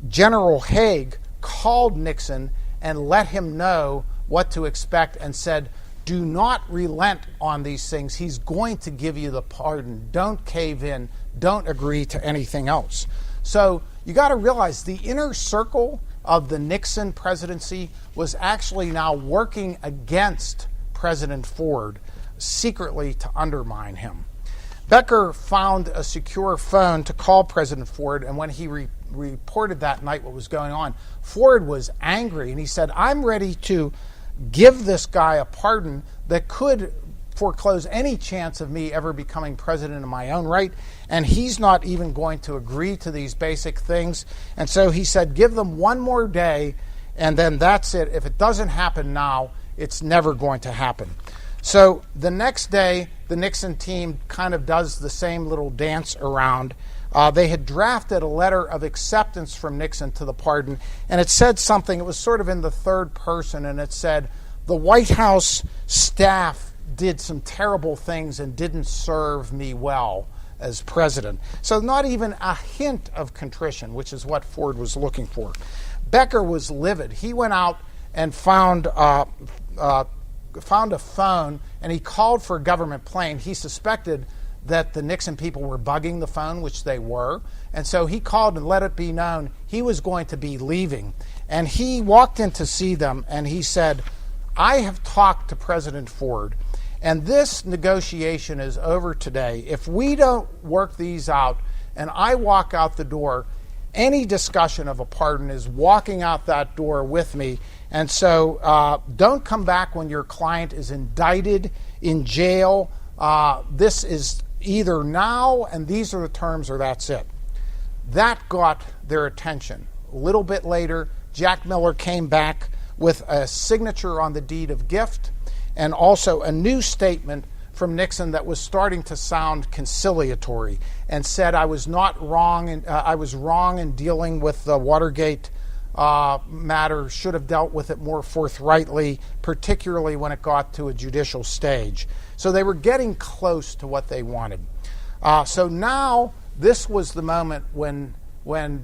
General Haig called Nixon and let him know what to expect and said, do not relent on these things. He's going to give you the pardon. Don't cave in. Don't agree to anything else. So you got to realize the inner circle of the Nixon presidency was actually now working against President Ford secretly to undermine him. Becker found a secure phone to call President Ford, and when he reported that night what was going on, Ford was angry, and he said, I'm ready to give this guy a pardon that could foreclose any chance of me ever becoming president in my own right, and he's not even going to agree to these basic things. And so he said, give them one more day, and then that's it. If it doesn't happen now, it's never going to happen. So the next day, the Nixon team kind of does the same little dance around. They had drafted a letter of acceptance from Nixon to the pardon, and it said something, it was sort of in the third person, and it said, the White House staff did some terrible things and didn't serve me well as president. So not even a hint of contrition, which is what Ford was looking for. Becker was livid. He went out and found a phone, and he called for a government plane. He suspected that the Nixon people were bugging the phone, which they were, and so he called and let it be known he was going to be leaving. And he walked in to see them, and he said, I have talked to President Ford, and this negotiation is over today. If we don't work these out and I walk out the door, any discussion of a pardon is walking out that door with me. And so don't come back when your client is indicted in jail. This is either now and these are the terms, or that's it. That got their attention. A little bit later, Jack Miller came back with a signature on the deed of gift and also a new statement from Nixon that was starting to sound conciliatory, and said I was not wrong, and I was wrong in dealing with the Watergate matter, should have dealt with it more forthrightly, particularly when it got to a judicial stage. So they were getting close to what they wanted. So now this was the moment when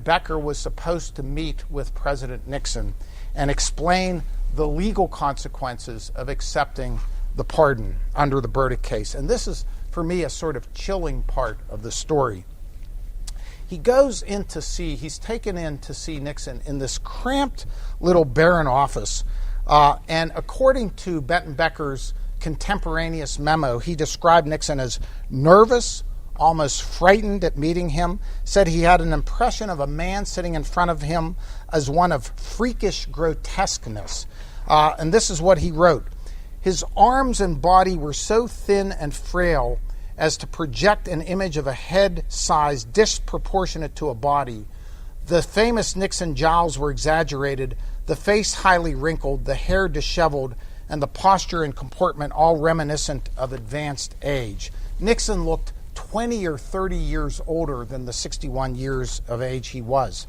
Becker was supposed to meet with President Nixon and explain the legal consequences of accepting the pardon under the Burdick case. And this is, for me, a sort of chilling part of the story. He goes in to see, he's taken in to see Nixon in this cramped little barren office. And according to Benton Becker's contemporaneous memo, he described Nixon as nervous, almost frightened at meeting him, said he had an impression of a man sitting in front of him as one of freakish grotesqueness. And this is what he wrote. His arms and body were so thin and frail as to project an image of a head size disproportionate to a body. The famous Nixon jowls were exaggerated, the face highly wrinkled, the hair disheveled, and the posture and comportment all reminiscent of advanced age. Nixon looked 20 or 30 years older than the 61 years of age he was.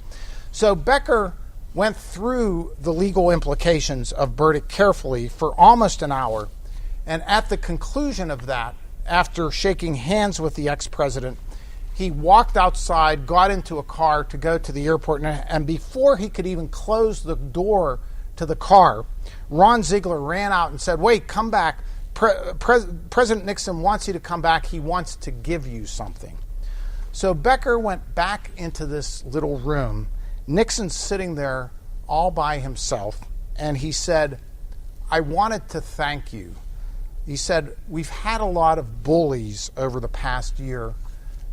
So Becker went through the legal implications of Burdick carefully for almost an hour, and at the conclusion of that, after shaking hands with the ex-president, he walked outside, got into a car to go to the airport, and before he could even close the door to the car, Ron Ziegler ran out and said, wait, come back. President Nixon wants you to come back. He wants to give you something. So Becker went back into this little room. Nixon's sitting there all by himself, and he said, I wanted to thank you. He said, we've had a lot of bullies over the past year.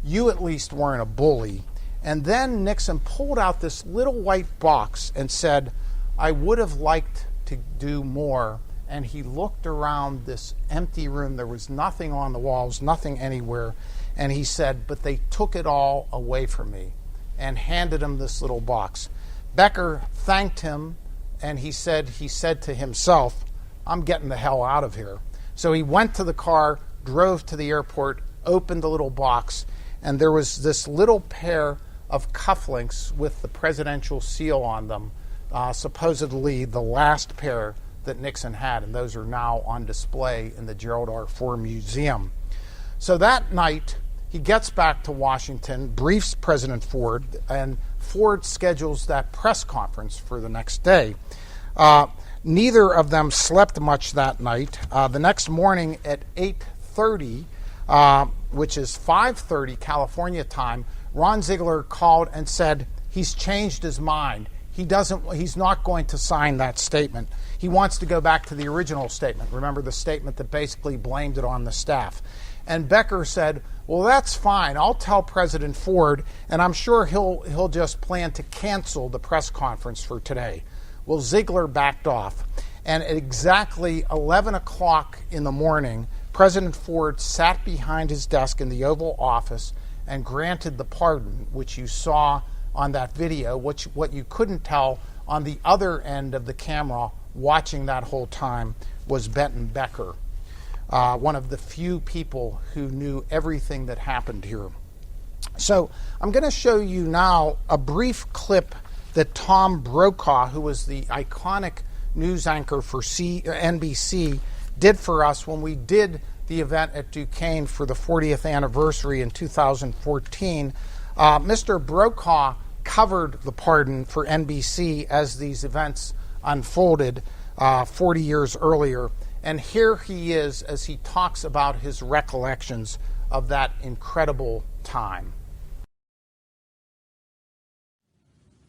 You at least weren't a bully. And then Nixon pulled out this little white box and said, I would have liked to do more. And he looked around this empty room. There was nothing on the walls, nothing anywhere. And he said, but they took it all away from me, and handed him this little box. Becker thanked him, and he said to himself, I'm getting the hell out of here. So he went to the car, drove to the airport, opened the little box, and there was this little pair of cufflinks with the presidential seal on them, supposedly the last pair that Nixon had, and those are now on display in the Gerald R. Ford Museum. So that night, he gets back to Washington, briefs President Ford, and Ford schedules that press conference for the next day. Neither of them slept much that night. The next morning at 8:30, which is 5:30 California time, Ron Ziegler called and said he's changed his mind. He's not going to sign that statement. He wants to go back to the original statement. Remember the statement that basically blamed it on the staff. And Becker said, well, that's fine. I'll tell President Ford, and I'm sure he'll just plan to cancel the press conference for today. Well, Ziegler backed off. And at exactly 11 o'clock in the morning, President Ford sat behind his desk in the Oval Office and granted the pardon, which you saw on that video, what you couldn't tell on the other end of the camera watching that whole time was Benton Becker, one of the few people who knew everything that happened here. So I'm going to show you now a brief clip that Tom Brokaw, who was the iconic news anchor for NBC, did for us when we did the event at Duquesne for the 40th anniversary in 2014. Mr. Brokaw covered the pardon for NBC as these events unfolded 40 years earlier. And here he is as he talks about his recollections of that incredible time.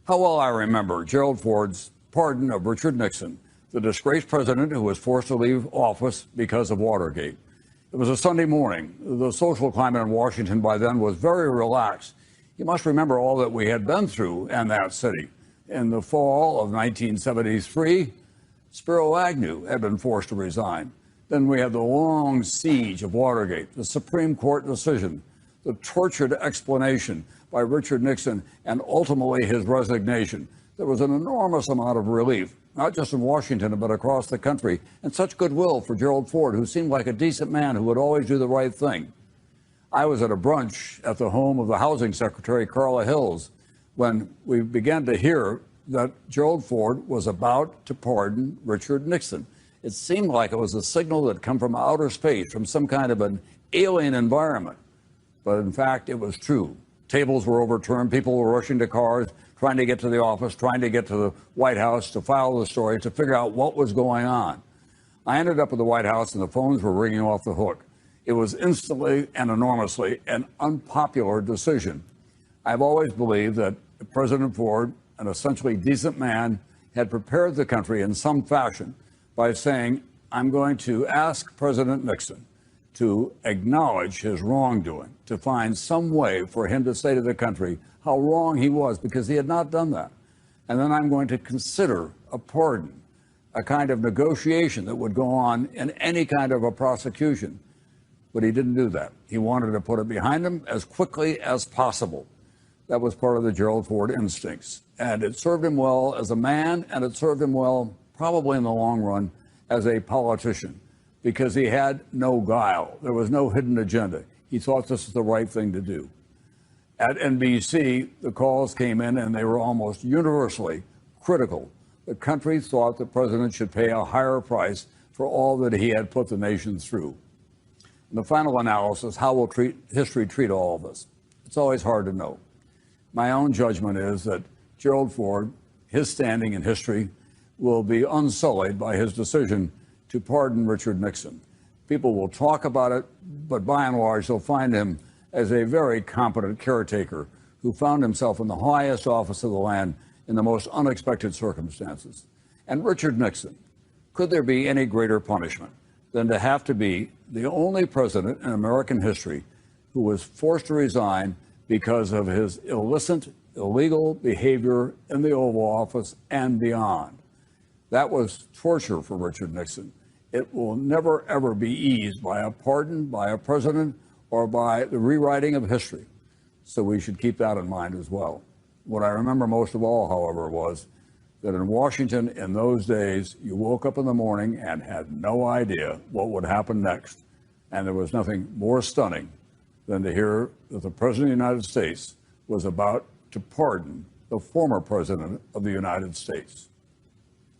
How well I remember Gerald Ford's pardon of Richard Nixon, the disgraced president who was forced to leave office because of Watergate. It was a Sunday morning. The social climate in Washington by then was very relaxed. You must remember all that we had been through in that city. In the fall of 1973, Spiro Agnew had been forced to resign. Then we had the long siege of Watergate, the Supreme Court decision, the tortured explanation by Richard Nixon, and ultimately his resignation. There was an enormous amount of relief, not just in Washington, but across the country, and such goodwill for Gerald Ford, who seemed like a decent man who would always do the right thing. I was at a brunch at the home of the Housing Secretary, Carla Hills, when we began to hear that Gerald Ford was about to pardon Richard Nixon. It seemed like it was a signal that had come from outer space, from some kind of an alien environment. But in fact, it was true. Tables were overturned. People were rushing to cars, trying to get to the office, trying to get to the White House to file the story, to figure out what was going on. I ended up at the White House, and the phones were ringing off the hook. It was instantly and enormously an unpopular decision. I've always believed that President Ford, an essentially decent man, had prepared the country in some fashion by saying, I'm going to ask President Nixon to acknowledge his wrongdoing, to find some way for him to say to the country how wrong he was, because he had not done that. And then I'm going to consider a pardon, a kind of negotiation that would go on in any kind of a prosecution. But he didn't do that. He wanted to put it behind him as quickly as possible. That was part of the Gerald Ford instincts. And it served him well as a man, and it served him well, probably in the long run, as a politician, because he had no guile. There was no hidden agenda. He thought this was the right thing to do. At NBC, the calls came in, and they were almost universally critical. The country thought the president should pay a higher price for all that he had put the nation through. In the final analysis, how will history treat all of us? It's always hard to know. My own judgment is that Gerald Ford, his standing in history, will be unsullied by his decision to pardon Richard Nixon. People will talk about it, but by and large, they'll find him as a very competent caretaker who found himself in the highest office of the land in the most unexpected circumstances. And Richard Nixon, could there be any greater punishment than to have to be the only president in American history who was forced to resign because of his illicit, illegal behavior in the Oval Office and beyond? That was torture for Richard Nixon. It will never, ever be eased by a pardon, by a president, or by the rewriting of history. So we should keep that in mind as well. What I remember most of all, however, was that in Washington in those days, you woke up in the morning and had no idea what would happen next. And there was nothing more stunning than to hear that the President of the United States was about to pardon the former President of the United States.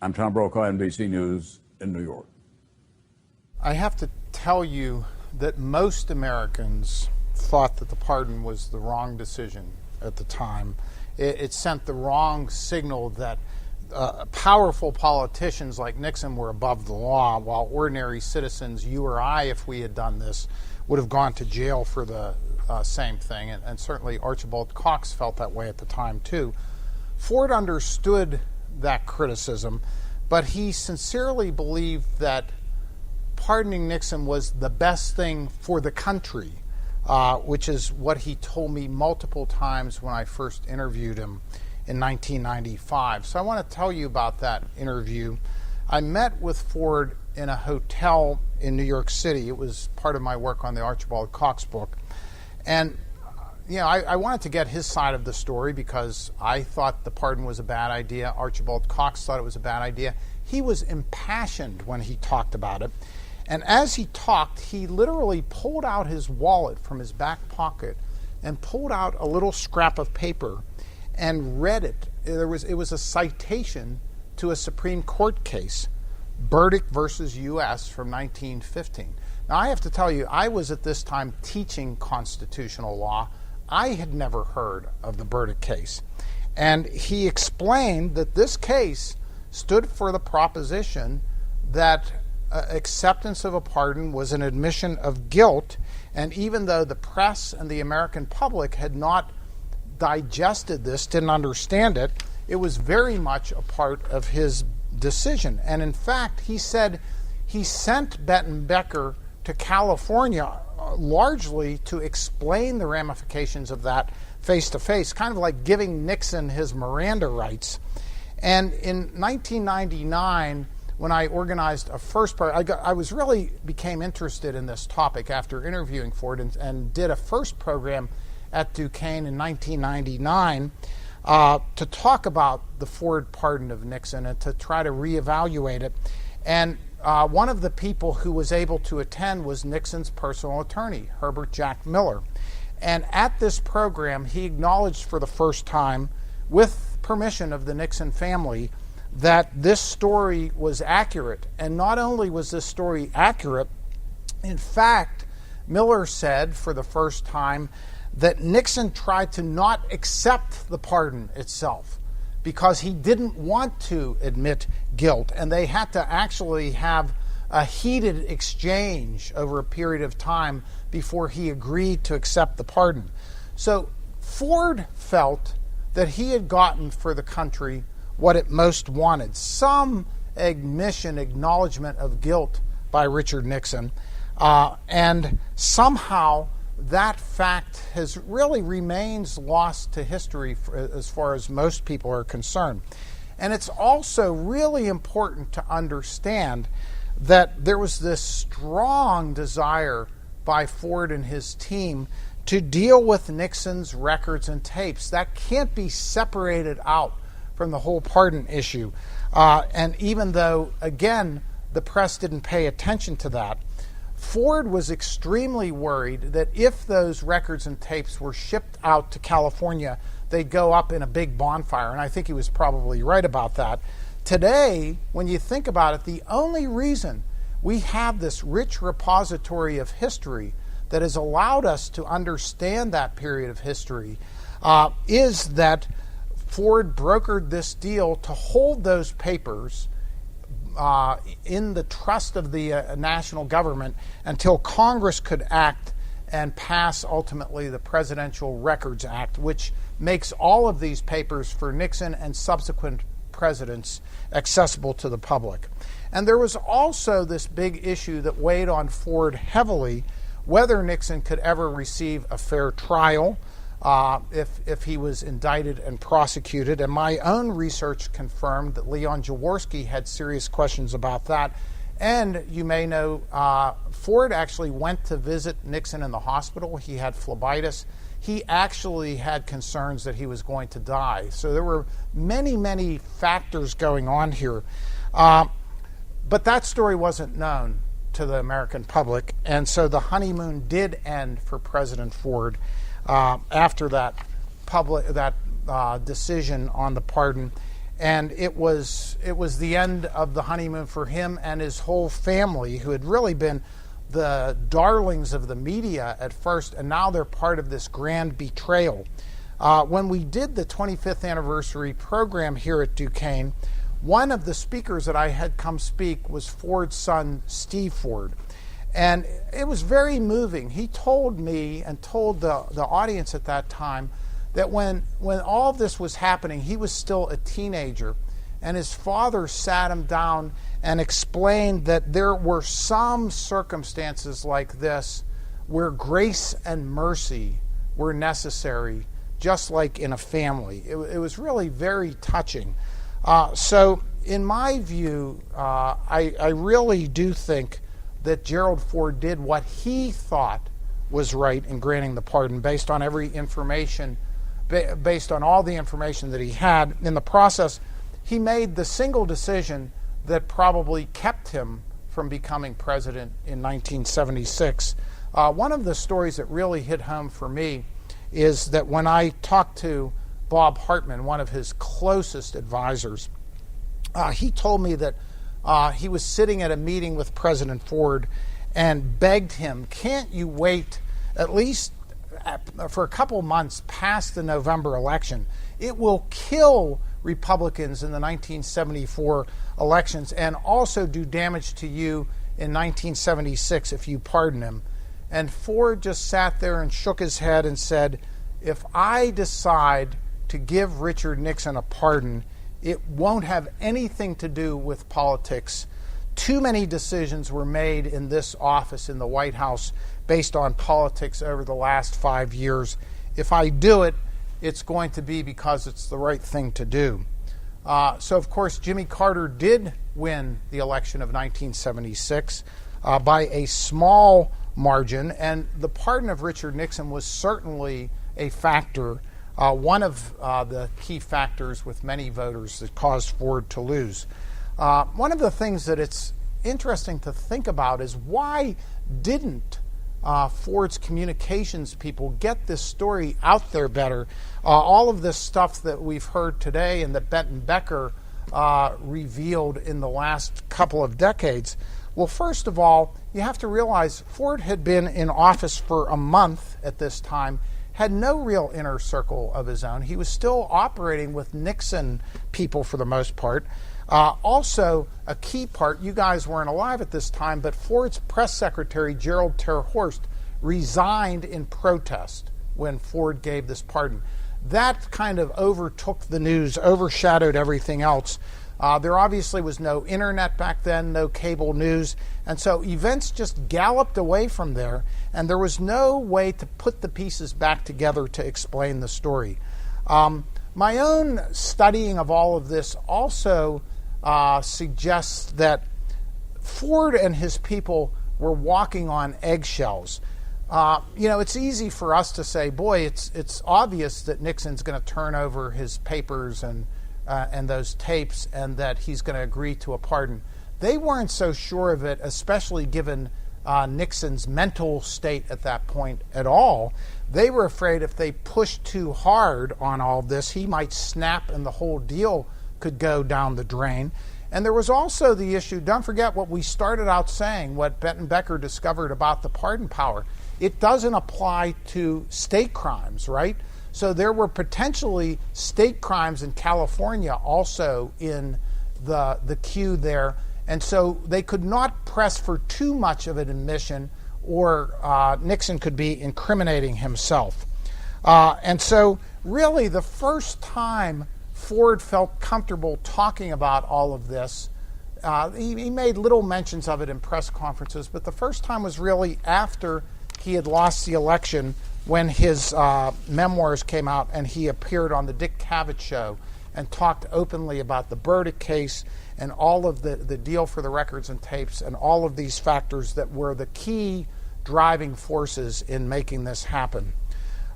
I'm Tom Brokaw, NBC News in New York. I have to tell you that most Americans thought that the pardon was the wrong decision at the time. It sent the wrong signal that powerful politicians like Nixon were above the law, while ordinary citizens, you or I, if we had done this, would have gone to jail for the same thing. And certainly Archibald Cox felt that way at the time, too. Ford understood that criticism, but he sincerely believed that pardoning Nixon was the best thing for the country, which is what he told me multiple times when I first interviewed him in 1995. So I want to tell you about that interview. I met with Ford in a hotel in New York City. It was part of my work on the Archibald Cox book. And I wanted to get his side of the story because I thought the pardon was a bad idea. Archibald Cox thought it was a bad idea. He was impassioned when he talked about it. And as he talked, he literally pulled out his wallet from his back pocket and pulled out a little scrap of paper and read it. It was a citation to a Supreme Court case, Burdick versus U.S. from 1915. Now, I have to tell you, I was at this time teaching constitutional law. I had never heard of the Burdick case. And he explained that this case stood for the proposition that acceptance of a pardon was an admission of guilt, and even though the press and the American public had not digested this, didn't understand it, it was very much a part of his decision. And in fact, he said he sent Benton Becker to California largely to explain the ramifications of that face-to-face, kind of like giving Nixon his Miranda rights. And in 1999, when I organized a first program, I became interested in this topic after interviewing Ford and did a first program at Duquesne in 1999 to talk about the Ford pardon of Nixon and to try to reevaluate it. And one of the people who was able to attend was Nixon's personal attorney, Herbert Jack Miller. And at this program, he acknowledged for the first time, with permission of the Nixon family, that this story was accurate. And not only was this story accurate, in fact, Miller said for the first time that Nixon tried to not accept the pardon itself because he didn't want to admit guilt, and they had to actually have a heated exchange over a period of time before he agreed to accept the pardon. So Ford felt that he had gotten for the country what it most wanted, some acknowledgement of guilt by Richard Nixon, and somehow that fact has really remains lost to history as far as most people are concerned. And it's also really important to understand that there was this strong desire by Ford and his team to deal with Nixon's records and tapes. That can't be separated out from the whole pardon issue. And even though, again, the press didn't pay attention to that, Ford was extremely worried that if those records and tapes were shipped out to California, they'd go up in a big bonfire. And I think he was probably right about that. Today, when you think about it, the only reason we have this rich repository of history that has allowed us to understand that period of history is that Ford brokered this deal to hold those papers in the trust of the national government until Congress could act and pass ultimately the Presidential Records Act, which makes all of these papers for Nixon and subsequent presidents accessible to the public. And there was also this big issue that weighed on Ford heavily, whether Nixon could ever receive a fair trial if he was indicted and prosecuted. And my own research confirmed that Leon Jaworski had serious questions about that. And you may know, Ford actually went to visit Nixon in the hospital. He had phlebitis. He actually had concerns that he was going to die. So there were many, many factors going on here. But that story wasn't known to the American public. And so the honeymoon did end for President Ford after that decision on the pardon. And it was the end of the honeymoon for him and his whole family, who had really been the darlings of the media at first, and now they're part of this grand betrayal. When we did the 25th anniversary program here at Duquesne, one of the speakers that I had come speak was Ford's son, Steve Ford. And it was very moving. He told me and told the audience at that time that when all of this was happening, he was still a teenager, and his father sat him down and explained that there were some circumstances like this where grace and mercy were necessary, just like in a family. It was really very touching. So in my view, I really do think that Gerald Ford did what he thought was right in granting the pardon based on every information, based on all the information that he had. In the process, he made the single decision that probably kept him from becoming president in 1976. One of the stories that really hit home for me is that when I talked to Bob Hartman, one of his closest advisors, he told me that he was sitting at a meeting with President Ford and begged him, can't you wait at least for a couple months past the November election? It will kill Republicans in the 1974 elections and also do damage to you in 1976 if you pardon him. And Ford just sat there and shook his head and said, if I decide to give Richard Nixon a pardon, it won't have anything to do with politics. Too many decisions were made in this office, in the White House, based on politics over the last 5 years. If I do it, it's going to be because it's the right thing to do. So, of course, Jimmy Carter did win the election of 1976 by a small margin, and the pardon of Richard Nixon was certainly a factor, one of the key factors with many voters that caused Ford to lose. One of the things that it's interesting to think about is why didn't Ford's communications people get this story out there better? All of this stuff that we've heard today and that Benton Becker revealed in the last couple of decades. Well, first of all, you have to realize Ford had been in office for a month at this time, had no real inner circle of his own. He was still operating with Nixon people for the most part. Also, a key part, you guys weren't alive at this time, but Ford's press secretary, Gerald resigned in protest when Ford gave this pardon. That kind of overtook the news, overshadowed everything else. There obviously was no internet back then, no cable news, and so events just galloped away from there, and there was no way to put the pieces back together to explain the story. My own studying of all of this also suggests that Ford and his people were walking on eggshells. It's easy for us to say, boy, it's obvious that Nixon's going to turn over his papers and those tapes and that he's going to agree to a pardon. They weren't so sure of it, especially given Nixon's mental state at that point at all. They were afraid if they pushed too hard on all this, he might snap and the whole deal could go down the drain. And there was also the issue, don't forget what we started out saying, what Benton Becker discovered about the pardon power. It doesn't apply to state crimes, right? So there were potentially state crimes in California also in the queue there. And so they could not press for too much of an admission or Nixon could be incriminating himself. And so really the first time Ford felt comfortable talking about all of this, he made little mentions of it in press conferences, but the first time was really after he had lost the election when his memoirs came out and he appeared on the Dick Cavett show and talked openly about the Burdick case and all of the deal for the records and tapes and all of these factors that were the key driving forces in making this happen.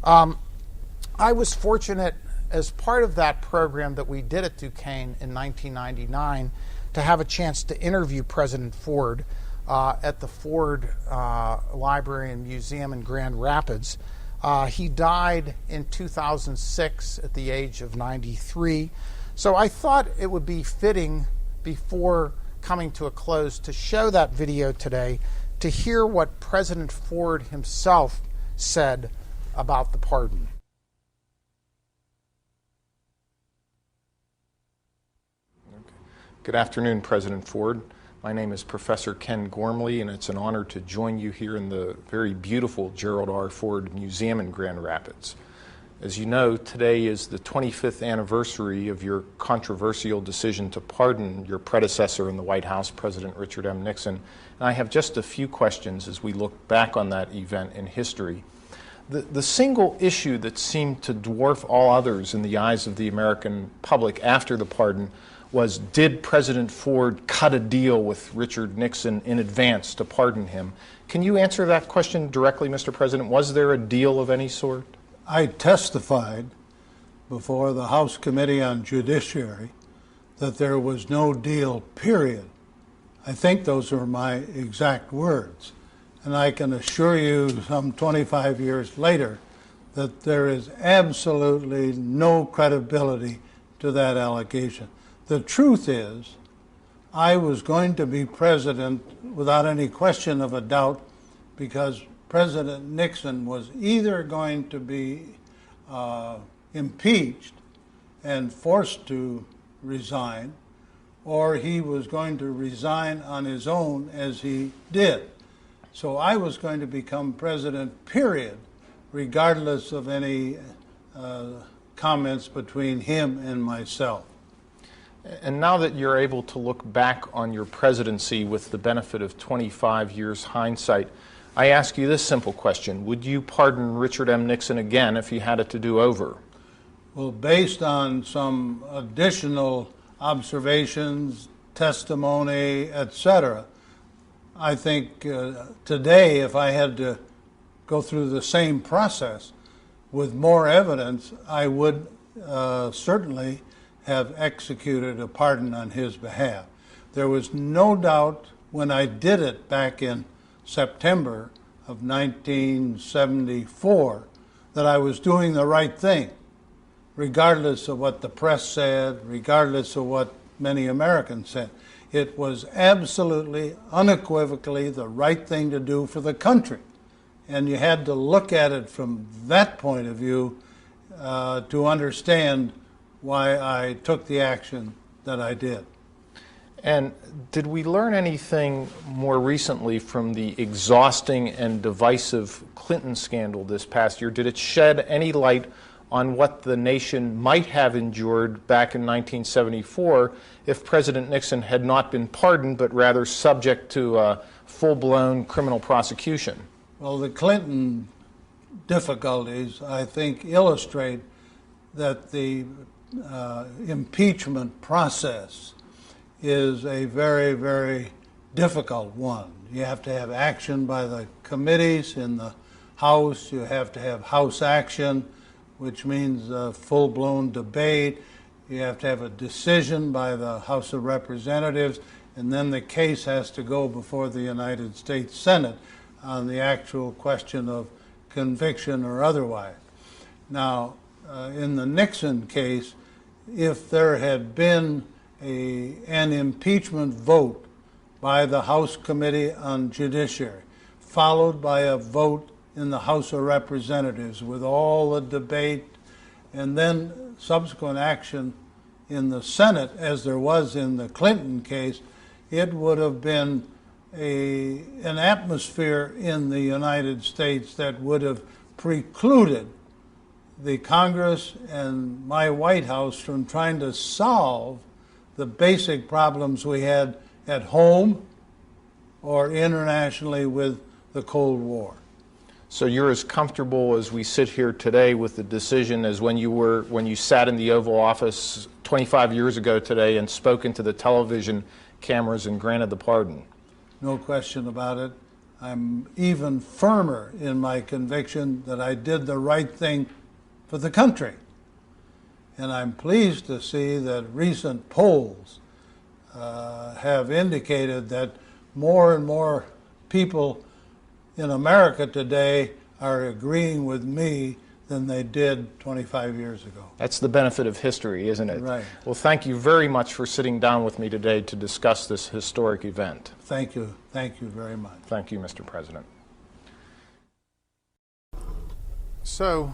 I was fortunate as part of that program that we did at Duquesne in 1999 to have a chance to interview President Ford at the Ford Library and Museum in Grand Rapids. He died in 2006 at the age of 93. So I thought it would be fitting before coming to a close to show that video today to hear what President Ford himself said about the pardon. Good afternoon, President Ford. My name is Professor Ken Gormley, and it's an honor to join you here in the very beautiful Gerald R. Ford Museum in Grand Rapids. As you know, today is the 25th anniversary of your controversial decision to pardon your predecessor in the White House, President Richard M. Nixon. And I have just a few questions as we look back on that event in history. The single issue that seemed to dwarf all others in the eyes of the American public after the pardon was, did President Ford cut a deal with Richard Nixon in advance to pardon him? Can you answer that question directly, Mr. President? Was there a deal of any sort? I testified before the House Committee on Judiciary that there was no deal, period. I think those were my exact words. And I can assure you some 25 years later that there is absolutely no credibility to that allegation. The truth is, I was going to be president without any question of a doubt because President Nixon was either going to be impeached and forced to resign, or he was going to resign on his own as he did. So I was going to become president, period, regardless of any comments between him and myself. And now that you're able to look back on your presidency with the benefit of 25 years hindsight, I ask you this simple question. Would you pardon Richard M. Nixon again if you had it to do over? Well, based on some additional observations, testimony, etc., I think today, if I had to go through the same process with more evidence, I would certainly have executed a pardon on his behalf. There was no doubt when I did it back in September of 1974 that I was doing the right thing, regardless of what the press said, regardless of what many Americans said. It was absolutely, unequivocally the right thing to do for the country. And you had to look at it from that point of view to understand why I took the action that I did. And did we learn anything more recently from the exhausting and divisive Clinton scandal this past year? Did it shed any light on what the nation might have endured back in 1974 if President Nixon had not been pardoned, but rather subject to full-blown criminal prosecution? Well, the Clinton difficulties, I think, illustrate that the impeachment process is a very, very difficult one. You have to have action by the committees in the House. You have to have House action, which means a full-blown debate. You have to have a decision by the House of Representatives, and then the case has to go before the United States Senate on the actual question of conviction or otherwise. Now, in the Nixon case, if there had been an impeachment vote by the House Committee on Judiciary, followed by a vote in the House of Representatives with all the debate, and then subsequent action in the Senate, as there was in the Clinton case, it would have been an atmosphere in the United States that would have precluded the Congress and my White House from trying to solve the basic problems we had at home or internationally with the Cold War. So you're as comfortable as we sit here today with the decision as when you sat in the Oval Office 25 years ago today and spoke into the television cameras and granted the pardon? No question about it. I'm even firmer in my conviction that I did the right thing for the country. And I'm pleased to see that recent polls have indicated that more and more people in America today are agreeing with me than they did 25 years ago. That's the benefit of history, isn't it? Right. Well, thank you very much for sitting down with me today to discuss this historic event. Thank you. Thank you very much. Thank you, Mr. President. So,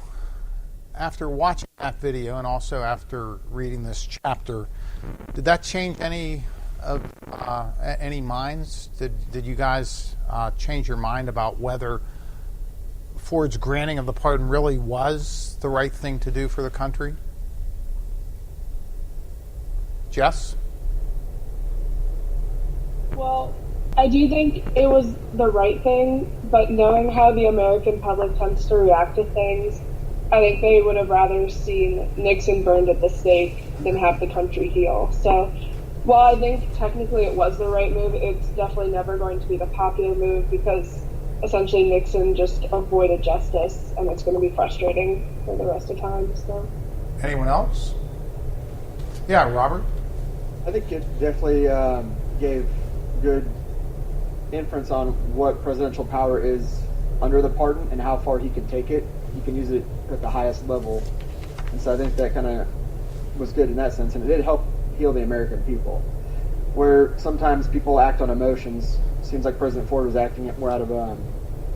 after watching that video and also after reading this chapter, did that change any minds? Did you guys change your mind about whether Ford's granting of the pardon really was the right thing to do for the country? Jess? Well, I do think it was the right thing, but knowing how the American public tends to react to things, I think they would have rather seen Nixon burned at the stake than have the country heal. So while I think technically it was the right move, it's definitely never going to be the popular move because essentially Nixon just avoided justice, and it's going to be frustrating for the rest of time. So, anyone else? Yeah, Robert? I think it definitely gave good inference on what presidential power is under the pardon and how far he can take it. He can use it at the highest level. And so I think that kind of was good in that sense. And it did help heal the American people. Where sometimes people act on emotions, it seems like President Ford was acting more out of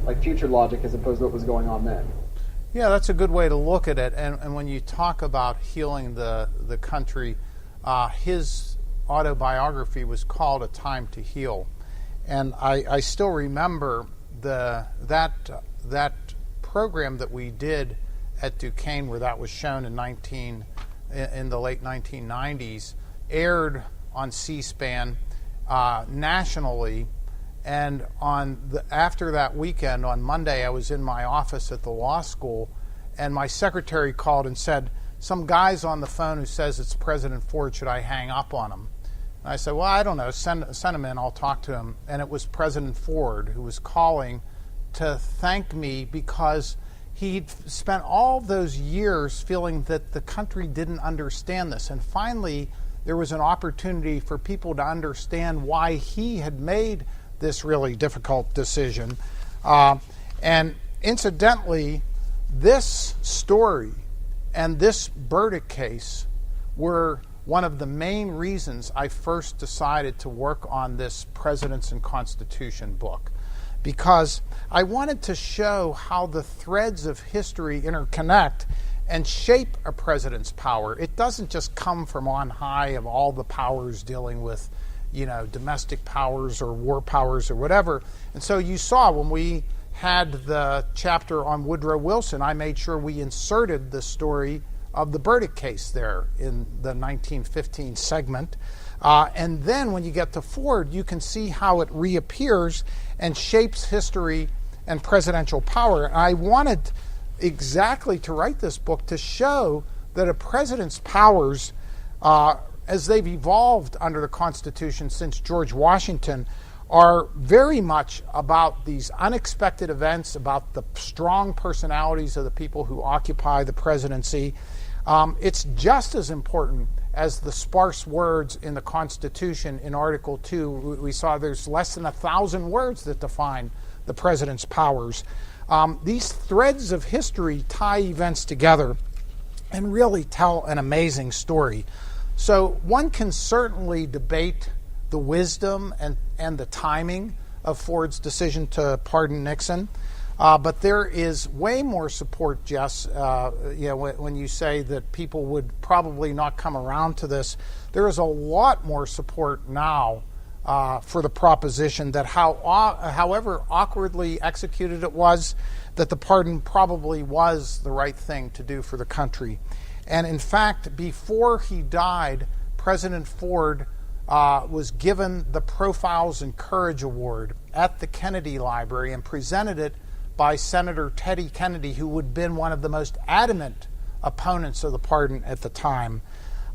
like future logic as opposed to what was going on then. Yeah, that's a good way to look at it. And when you talk about healing the country, his autobiography was called A Time to Heal. And I still remember that program that we did at Duquesne, where that was shown in the late 1990s, aired on C-SPAN nationally. And after that weekend, on Monday, I was in my office at the law school, and my secretary called and said, "Some guy's on the phone who says it's President Ford. Should I hang up on him?" And I said, "Well, I don't know. Send him in. I'll talk to him." And it was President Ford who was calling to thank me because he'd spent all those years feeling that the country didn't understand this. And finally, there was an opportunity for people to understand why he had made this really difficult decision. And incidentally, this story and this Burdick case were one of the main reasons I first decided to work on this Presidents and Constitution book, because I wanted to show how the threads of history interconnect and shape a president's power. It doesn't just come from on high of all the powers dealing with, domestic powers or war powers or whatever. And so you saw when we had the chapter on Woodrow Wilson, I made sure we inserted the story of the Burdick case there in the 1915 segment. And then when you get to Ford, you can see how it reappears and shapes history and presidential power. And I wanted exactly to write this book to show that a president's powers, as they've evolved under the Constitution since George Washington, are very much about these unexpected events, about the strong personalities of the people who occupy the presidency. It's just as important as the sparse words in the Constitution. In Article 2, we saw there's less than 1,000 words that define the president's powers. These threads of history tie events together and really tell an amazing story. So one can certainly debate the wisdom and the timing of Ford's decision to pardon Nixon. But there is way more support, Jess, when you say that people would probably not come around to this. There is a lot more support now for the proposition that however awkwardly executed it was, that the pardon probably was the right thing to do for the country. And in fact, before he died, President Ford was given the Profiles in Courage Award at the Kennedy Library and presented it by Senator Teddy Kennedy, who would have been one of the most adamant opponents of the pardon at the time,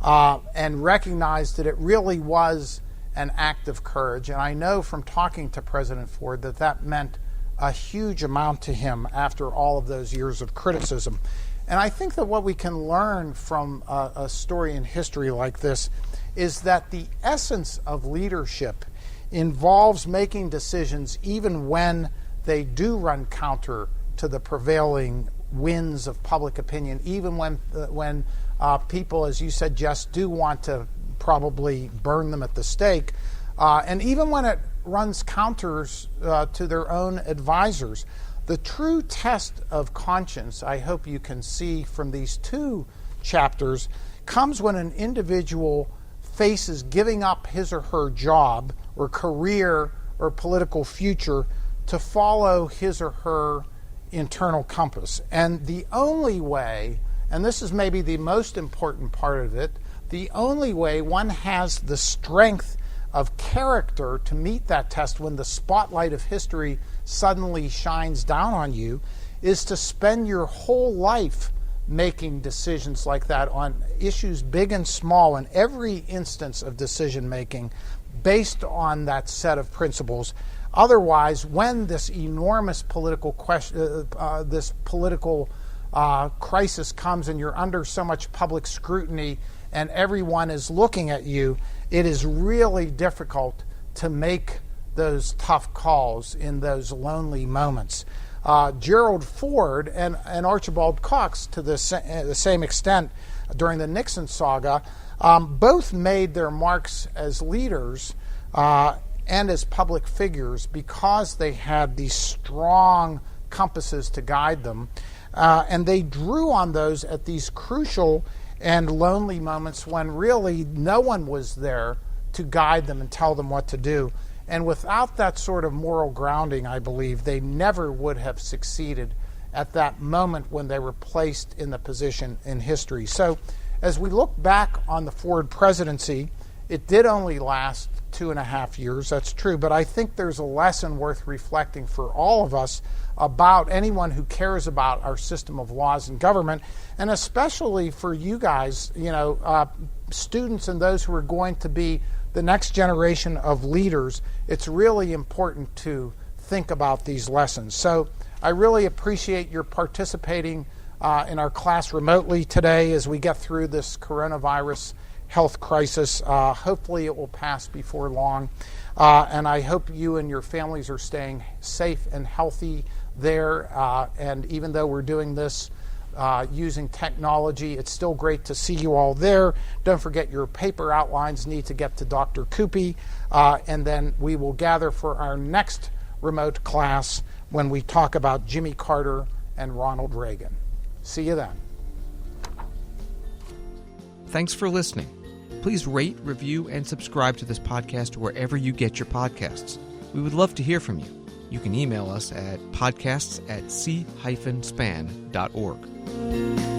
and recognized that it really was an act of courage. And I know from talking to President Ford that meant a huge amount to him after all of those years of criticism. And I think that what we can learn from a story in history like this is that the essence of leadership involves making decisions even when they do run counter to the prevailing winds of public opinion, even when people, as you said, Jess, do want to probably burn them at the stake, and even when it runs counters to their own advisors. The true test of conscience, I hope you can see from these two chapters, comes when an individual faces giving up his or her job or career or political future to follow his or her internal compass. And the only way, and this is maybe the most important part of it, the only way one has the strength of character to meet that test when the spotlight of history suddenly shines down on you is to spend your whole life making decisions like that on issues big and small in every instance of decision making based on that set of principles. Otherwise, when this enormous political crisis comes and you're under so much public scrutiny and everyone is looking at you, it is really difficult to make those tough calls in those lonely moments. Gerald Ford and Archibald Cox, to the same extent during the Nixon saga, both made their marks as leaders and as public figures because they had these strong compasses to guide them. And they drew on those at these crucial and lonely moments when really no one was there to guide them and tell them what to do. And without that sort of moral grounding, I believe, they never would have succeeded at that moment when they were placed in the position in history. So as we look back on the Ford presidency, it did only last 2.5 years, that's true, but I think there's a lesson worth reflecting for all of us about anyone who cares about our system of laws and government, and especially for you guys, students and those who are going to be the next generation of leaders. It's really important to think about these lessons. So I really appreciate your participating in our class remotely today as we get through this coronavirus health crisis. Hopefully it will pass before long. And I hope you and your families are staying safe and healthy there. And even though we're doing this using technology, it's still great to see you all there. Don't forget your paper outlines need to get to Dr. Coopy. And then we will gather for our next remote class when we talk about Jimmy Carter and Ronald Reagan. See you then. Thanks for listening. Please rate, review, and subscribe to this podcast wherever you get your podcasts. We would love to hear from you. You can email us at podcasts@c-span.org.